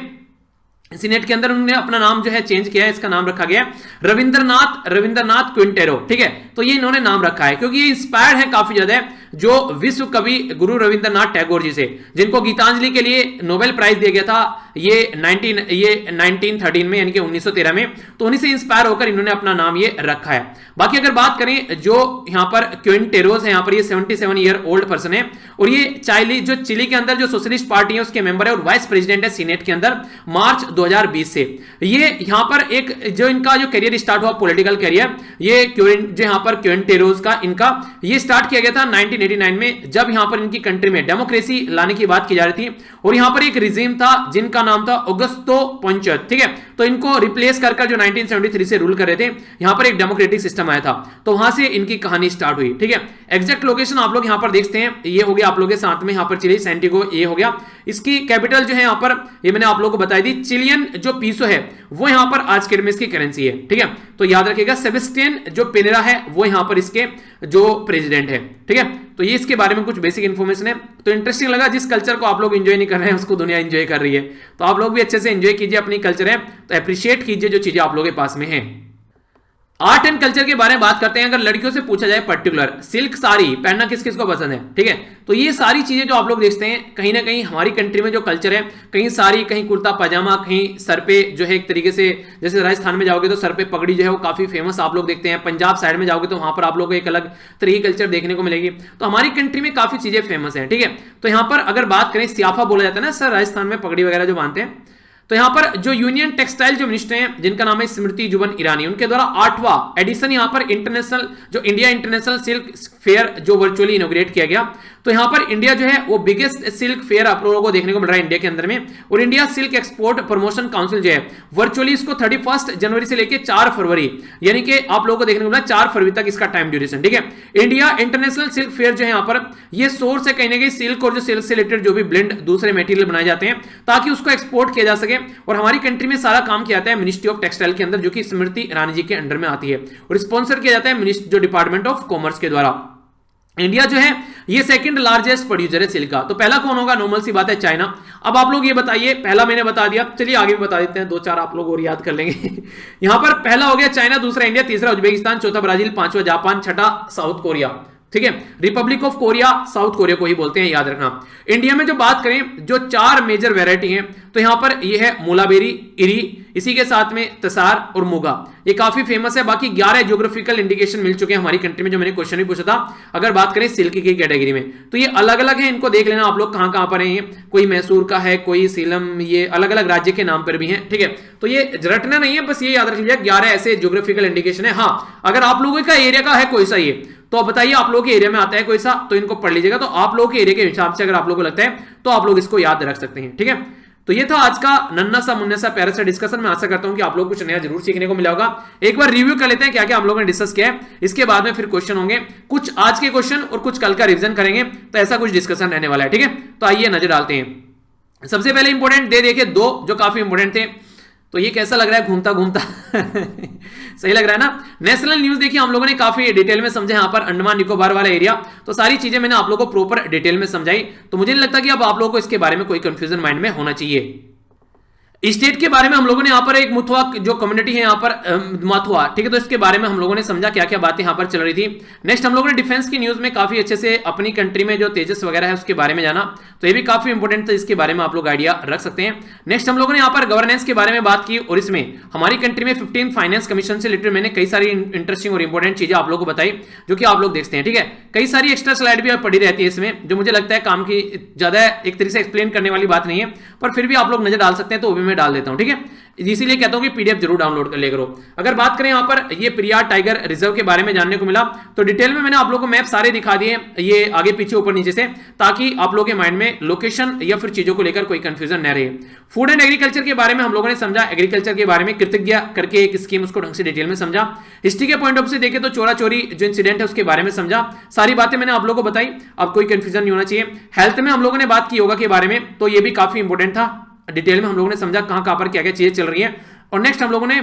सीनेट के अंदर, उन्होंने अपना नाम जो है चेंज किया है, इसका नाम रखा गया रविंद्रनाथ क्विंटेरो, ठीक है। तो ये इन्होंने नाम रखा है क्योंकि ये इंस्पायर्ड है काफी ज्यादा जो विश्व कवि गुरु रविंद्रनाथ टैगोर जी से, जिनको गीतांजलि के लिए नोबेल प्राइज दिया गया था ये 1913 में, यानी कि 1913 में। तो उन्हीं से इंस्पायर होकर इन्होंने अपना नाम ये रखा है। बाकी अगर बात करें जो यहां पर क्विंटेरोस है, यहां पर ये 77 ईयर ओल्ड पर्सन है और ये चिली के अंदर जो सोशलिस्ट पार्टी है उसके मेंबर है और वाइस प्रेसिडेंट है सीनेट के अंदर मार्च 2020 से। ये यहां पर एक जो इनका जो करियर स्टार्ट हुआ पॉलिटिकल करियर, ये जो यहां पर क्विंटेरोस का इनका ये स्टार्ट किया गया था 1989 में, जब यहां पर इनकी कंट्री में डेमोक्रेसी लाने की बात की जा रही थी और यहां पर एक रिजीम था जिनका नाम था ऑगस्टो पिनोचेट, ठीक है। तो इनको रिप्लेस कर जो 1973 से रूल कर रहे थे, यहां पर एक डेमोक्रेटिक सिस्टम आया था, तो वहां से इनकी कहानी स्टार्ट हुई, ठीक है। एग्जैक्ट लोकेशन आप लोग यहां पर देखते हैं, ये हो गया आप लोगों के साथ में यहां पर चिली सेंटिगो, ये हो गया। इसकी कैपिटल जो है यहां पर ये मैंने आप लोगों को बताई दी, चिलियन जो पीसो है वो यहां पर आज के दिन में इसकी करेंसी है, ठीक है। तो याद रखिएगा सेबेस्टियन जो पिनेरा है वो यहां पर इसके जो प्रेसिडेंट है, ठीक है। तो ये इसके बारे में कुछ बेसिक इंफॉर्मेशन है। तो इंटरेस्टिंग लगा, जिस कल्चर को आप लोग एंजॉय नहीं कर रहे हैं उसको दुनिया एंजॉय कर रही है, तो आप लोग भी अच्छे से एंजॉय कीजिए अपनी कल्चर है, तो अप्रिशिएट कीजिए जो चीजें आप लोगों के पास में है। आर्ट एंड कल्चर के बारे में बात करते हैं। अगर लड़कियों से पूछा जाए पर्टिकुलर सिल्क साड़ी पहनना किस किस को पसंद है, ठीक है। तो ये सारी चीजें जो आप लोग देखते हैं कहीं ना कहीं हमारी कंट्री में जो कल्चर है, कहीं साड़ी, कहीं कुर्ता पजामा, कहीं सर पे जो है एक तरीके से, जैसे राजस्थान में जाओगे तो सर पे पगड़ी जो है वो काफी फेमस आप लोग देखते हैं। पंजाब साइड में जाओगे तो वहां पर आप लोग को एक अलग तरह की कल्चर देखने को मिलेगी। तो हमारी कंट्री में काफी चीजें फेमस है, ठीक है। तो यहाँ पर अगर बात करें सियाफा बोला जाता है ना सर, राजस्थान में पगड़ी वगैरह जो बांधते हैं, तो यहां पर जो यूनियन टेक्सटाइल जो मिनिस्टर हैं जिनका नाम है स्मृति जुबिन ईरानी, उनके द्वारा 8वां एडिशन यहां पर इंटरनेशनल जो इंडिया इंटरनेशनल सिल्क फेयर जो वर्चुअली इनॉग्रेट किया गया। तो यहां पर इंडिया जो है वो बिगेस्ट सिल्क फेयर आप लोगों को देखने को मिल रहा है इंडिया के अंदर में, और India silk export promotion council जो है वर्चुअली इसको 31 जनवरी से लेकर 4 फरवरी यानी कि आप लोगों को देखने को मिला 4 फरवरी तक इसका टाइम ड्यूरेशन, ठीक है। इंडिया इंटरनेशनल सिल्क फेयर जो है यहां पर ये सोर्स है कहीं ना कहीं सिल्क और जो सिल्क से रिलेटेड जो भी ब्लेंड दूसरे मटेरियल बनाए जाते हैं ताकि उसको एक्सपोर्ट किया जा सके, और हमारी कंट्री में सारा काम किया जाता है मिनिस्ट्री ऑफ टेक्सटाइल के अंदर जो कि स्मृति ईरानी जी के अंडर में आती है, और स्पॉन्सर किया जाता है जो डिपार्टमेंट ऑफ कॉमर्स के द्वारा। इंडिया जो है ये सेकंड लार्जेस्ट प्रोड्यूसर है सिल्क का। तो पहला कौन होगा, नॉर्मल सी बात है चाइना। अब आप लोग ये बताइए, पहला मैंने बता दिया, चलिए आगे भी बता देते हैं, 2-4 आप लोग और याद कर लेंगे यहां पर पहला हो गया चाइना, दूसरा इंडिया, तीसरा उज्बेकिस्तान, चौथा ब्राजील, पांचवा जापान, छठा साउथ कोरिया, ठीक है। Republic of Korea south Korea को ही बोलते हैं, याद रखना। इंडिया में जो बात करें जो 4 मेजर वेराइटी हैं तो यहां पर ये है मूलाबेरी, इरी, इसी के साथ में तसार और मुगा, ये काफी फेमस है। बाकी 11 ज्योग्राफिकल इंडिकेशन मिल चुके हैं हमारी कंट्री में, जो मैंने क्वेश्चन भी पूछा था अगर बात करें सिल्क की कैटेगरी में। तो ये अलग अलग है, इनको देख लेना आप लोग कहां कहां पर है, कोई मैसूर का है, कोई सीलम, ये अलग अलग राज्य के नाम पर भी है, ठीक है। तो ये रटना नहीं है, बस ये याद रख लीजिए 11 ऐसे ज्योग्राफिकल इंडिकेशन है। हाँ, अगर आप लोगों का एरिया का है कोई सा ये तो बताइए आप लोगों के एरिया में आता है कोई सा, तो इनको पढ़ लीजिएगा। तो आप लोगों के एरिया के हिसाब से अगर आप लोगों को लगता है तो आप लोग इसको याद रख सकते हैं, ठीक है। तो ये था आज का नन्ना सा मुन्ना सा प्यारा सा डिस्कशन। मैं आशा करता हूं कि आप लोग कुछ नया जरूर सीखने को मिला होगा। एक बार रिव्यू कर लेते हैं क्या क्या हम लोगों ने डिस्कस किया है, इसके बाद में फिर क्वेश्चन होंगे, कुछ आज के क्वेश्चन और कुछ कल का रिवीजन करेंगे, तो ऐसा कुछ डिस्कशन रहने वाला है, ठीक है। तो आइए नजर डालते हैं। सबसे पहले इंपॉर्टेंट दे देखिए 2 जो काफी इंपॉर्टेंट थे। तो ये कैसा लग रहा है घूमता घूमता सही लग रहा है ना। नेशनल न्यूज देखिए हम लोगों ने काफी डिटेल में समझा, यहां पर अंडमान निकोबार वाला एरिया, तो सारी चीजें मैंने आप लोगों को प्रॉपर डिटेल में समझाई। तो मुझे नहीं लगता कि अब आप लोगों को इसके बारे में कोई कंफ्यूजन माइंड में होना चाहिए। स्टेट के बारे में हम लोगों ने यहाँ पर एक मुथुआ जो कम्युनिटी है यहाँ पर माथुआ, ठीक है, तो इसके बारे में हम लोगों ने समझा क्या क्या बातें यहाँ पर चल रही थी। नेक्स्ट हम लोगों ने डिफेंस की न्यूज में काफी अच्छे से अपनी कंट्री में जो तेजस वगैरह है उसके बारे में जाना, तो ये भी काफी इंपॉर्टेंट था, इसके बारे में आप लोग आइडिया रख सकते हैं। नेक्स्ट हम लोगों ने यहाँ पर गवर्नेंस के बारे में बात की, और इसमें हमारी कंट्री में 15 फाइनेंस कमीशन से रिलेटेड मैंने कई सारी इंटरेस्टिंग और इंपॉर्टेंट चीजें आप लोगों को बताई जो कि आप लोग देखते हैं, ठीक है। कई सारी एक्स्ट्रा स्लाइड भी पड़ी रहती है इसमें, जो मुझे लगता है काम की ज्यादा एक तरीके से एक्सप्लेन करने वाली बात नहीं है, पर फिर भी आप लोग नजर डाल सकते हैं, तो वो भी मैं डाल देता हूं, ठीक है। इसीलिए कहता हूं कि पीडीएफ जरूर डाउनलोड कर ले करो। अगर बात करें यहां पर ये पेरियार टाइगर रिजर्व के बारे में जानने को मिला, तो डिटेल में मैंने आप लोगों को मैप सारे दिखा दिए, ये आगे पीछे ऊपर नीचे से, ताकि आप लोगों के माइंड में लोकेशन या फिर चीजों को लेकर कोई कंफ्यूजन न रहे। फूड एंड एग्रीकल्चर के बारे में हम लोगों ने समझा, एग्रीकल्चर के बारे में कृतज्ञ करके एक स्कीम, उसको ढंग से डिटेल में समझा। हिस्ट्री के पॉइंट ऑफ से देखें तो चोरा चोरी जो इंसिडेंट है उसके बारे में समझा, सारी बातें मैंने आप लोगों को बताई, अब कोई कंफ्यूजन नहीं होना चाहिए। हेल्थ में हम लोगों ने बात की योगा के बारे में, तो ये भी काफी इंपॉर्टेंट था, डिटेल में हम लोगों ने समझा कहां कहां पर क्या क्या चीजें चल रही है। और नेक्स्ट हम लोगों ने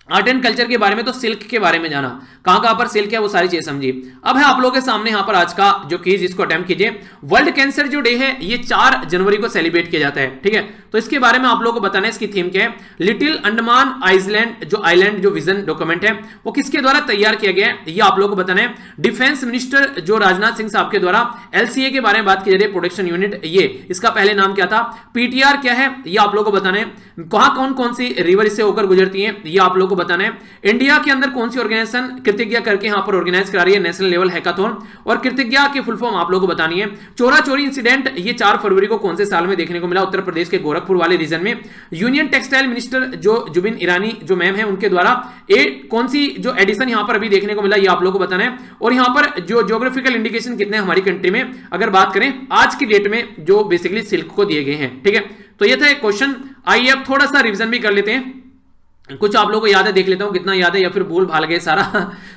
आर्ट एंड कल्चर के बारे में, तो सिल्क के बारे में जाना, कहां कहां पर सिल्क है वो सारी चीजें समझी। अब है आप लोगों के सामने यहां पर आज का जो क्विज, इसको अटेम्प्ट कीजिए। वर्ल्ड कैंसर जो डे है ये 4 जनवरी को सेलिब्रेट किया जाता है, ठीक है। तो इसके बारे में आप लोगों को बताना है, इसकी थीम क्या है। लिटिल अंडमान आइलैंड जो विजन डॉक्यूमेंट है वो किसके द्वारा तैयार किया गया है, ये आप लोगों को बताना है। डिफेंस मिनिस्टर जो राजनाथ सिंह साहब के द्वारा एलसीए के बारे में बात की जा रही है, प्रोटेक्शन यूनिट, ये इसका पहले नाम क्या था। पीटीआर क्या है ये आप लोगों को बताना है। कहां कौन कौन सी रिवर इससे होकर गुजरती है ये आप लोगों को बताना है। इंडिया के अंदर कौन सी ऑर्गेनाइजेशन कृतज्ञ करके यहां पर ऑर्गेनाइज करा रही है नेशनल लेवल हैकाथॉन, और कृतज्ञ की फुल फॉर्म आप लोगों को बतानी है। चोरा चोरी इंसिडेंट ये 4 फरवरी को कौन से साल में देखने को मिला, उत्तर प्रदेश के गोरखपुर वाले रीजन में। यूनियन टेक्सटाइल मिनिस्टर जो जुबिन ईरानी जो मैम है उनके द्वारा कौन सी जो एडिशन यहां पर अभी देखने को मिला ये आप लोगों को बताना है। और यहां पर जो ज्योग्राफिकल इंडिकेशन कितने हमारी कंट्री में अगर बात करें आज की डेट में जो बेसिकली सिल्क को दिए गए हैं, ठीक है। तो ये था एक क्वेश्चन। आइए अब थोड़ा सा रिवीजन भी कर लेते हैं, कुछ आप लोगों को याद है, देख लेता हूं कितना याद है या फिर भूल भाल गए सारा।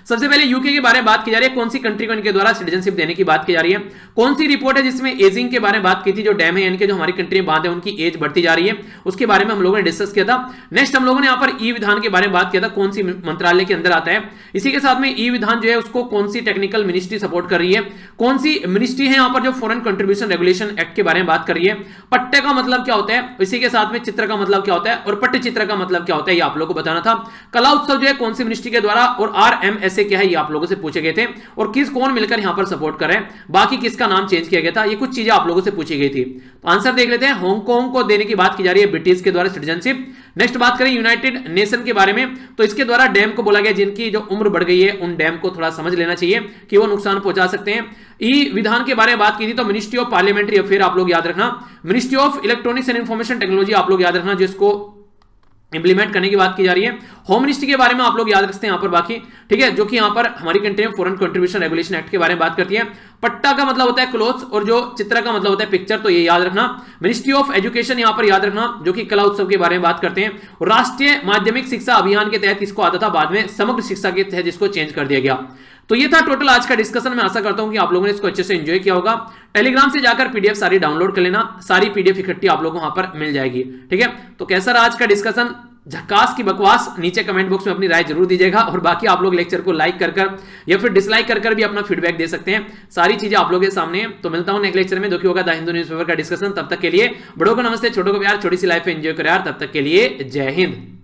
सबसे पहले यूके के बारे में बात की जा रही है, कौन सी कंट्री को इनके द्वारा सिटीजनशिप देने की बात की जा रही है। कौन सी रिपोर्ट है जिसमें एजिंग के बारे में बात की थी, जो डैम है इनके जो हमारी कंट्री में बांध है उनकी एज बढ़ती जा रही है, उसके बारे में हम लोगों ने डिस्कस किया था। नेक्स्ट हम लोगों ने यहाँ पर ई विधान के बारे में बात किया था, कौन सी मंत्रालय के अंदर आता है। इसी के साथ में ई विधान जो है उसको कौन सी टेक्निकल मिनिस्ट्री सपोर्ट कर रही है, कौन सी मिनिस्ट्री है यहाँ पर जो फॉरेन कंट्रीब्यूशन रेगुलेशन एक्ट के बारे में बात कर रही है। पट्टे का मतलब क्या होता है, इसी के साथ में चित्र का मतलब क्या होता है, और पट्ट चित्र का मतलब क्या होता है, ये आप लोगों को बताना था। कला उत्सव जो है कौन सी मिनिस्ट्री के द्वारा, और RMSA क्या है ये आप लोगों से पूछे गए थे, और कौन मिलकर यहां पर सपोर्ट कर रहे हैं, बाकी किसका नाम चेंज किया गया था, ये कुछ चीजें आप लोगों से पूछी गई थी। तो आंसर देख लेते हैं। हांगकांग को देने की बात की जा रही है ब्रिटिश के द्वारा सिटीजनशिप। नेक्स्ट बात करें यूनाइटेड नेशन के बारे में, तो इसके द्वारा डैम को बोला गया जिनकी जो उम्र बढ़ गई है उन डैम को थोड़ा समझ लेना चाहिए कि वो नुकसान पहुंचा सकते हैं। ई विधान के बारे में बात की थी तो मिनिस्ट्री ऑफ पार्लियामेंट्री अफेयर आप लोग याद रखना। Ministry of electronics and information technology आप लोग याद रखना, जिसको इंप्लीमेंट करने की बात की जा रही है। होम मिनिस्ट्री के बारे में आप लोग याद रखते हैं यहां पर बाकी, ठीक है, जो कि यहां पर हमारी कंट्री में फॉरेन कंट्रीब्यूशन रेगुलेशन एक्ट के बारे में बात करती है। पट्टा का मतलब होता है क्लोथ्स, और जो चित्र का मतलब होता है पिक्चर, तो ये याद रखना। मिनिस्ट्री ऑफ एजुकेशन यहां पर याद रखना, जो कि कला उत्सव के बारे में बात करते हैं। और राष्ट्रीय माध्यमिक शिक्षा अभियान के तहत इसको आता था, बाद में समग्र शिक्षा के तहत इसको चेंज कर दिया गया। तो ये था टोटल आज का डिस्कशन। मैं आशा करता हूं कि आप लोगों ने इसको अच्छे से एंजॉय किया होगा। टेलीग्राम से जाकर पीडीएफ सारी डाउनलोड कर लेना, सारी पीडीएफ इकट्ठी आप लोगों को वहां पर मिल जाएगी, ठीक है। तो कैसा रहा आज का डिस्कशन, झकास की बकवास, नीचे कमेंट बॉक्स में अपनी राय जरूर दीजिएगा। और बाकी आप लोग लेक्चर को लाइक कर या फिर डिसलाइक कर भी अपना फीडबैक दे सकते हैं। सारी चीजें आप लोगों के सामने है। तो मिलता हूं नेक्स्ट लेक्चर में, जो कि होगा द हिंदू न्यूज़पेपर का डिस्कशन। तब तक के लिए बड़ों को नमस्ते, छोटों को प्यार, छोटी सी लाइफ एंजॉय करें यार। तब तक के लिए जय हिंद।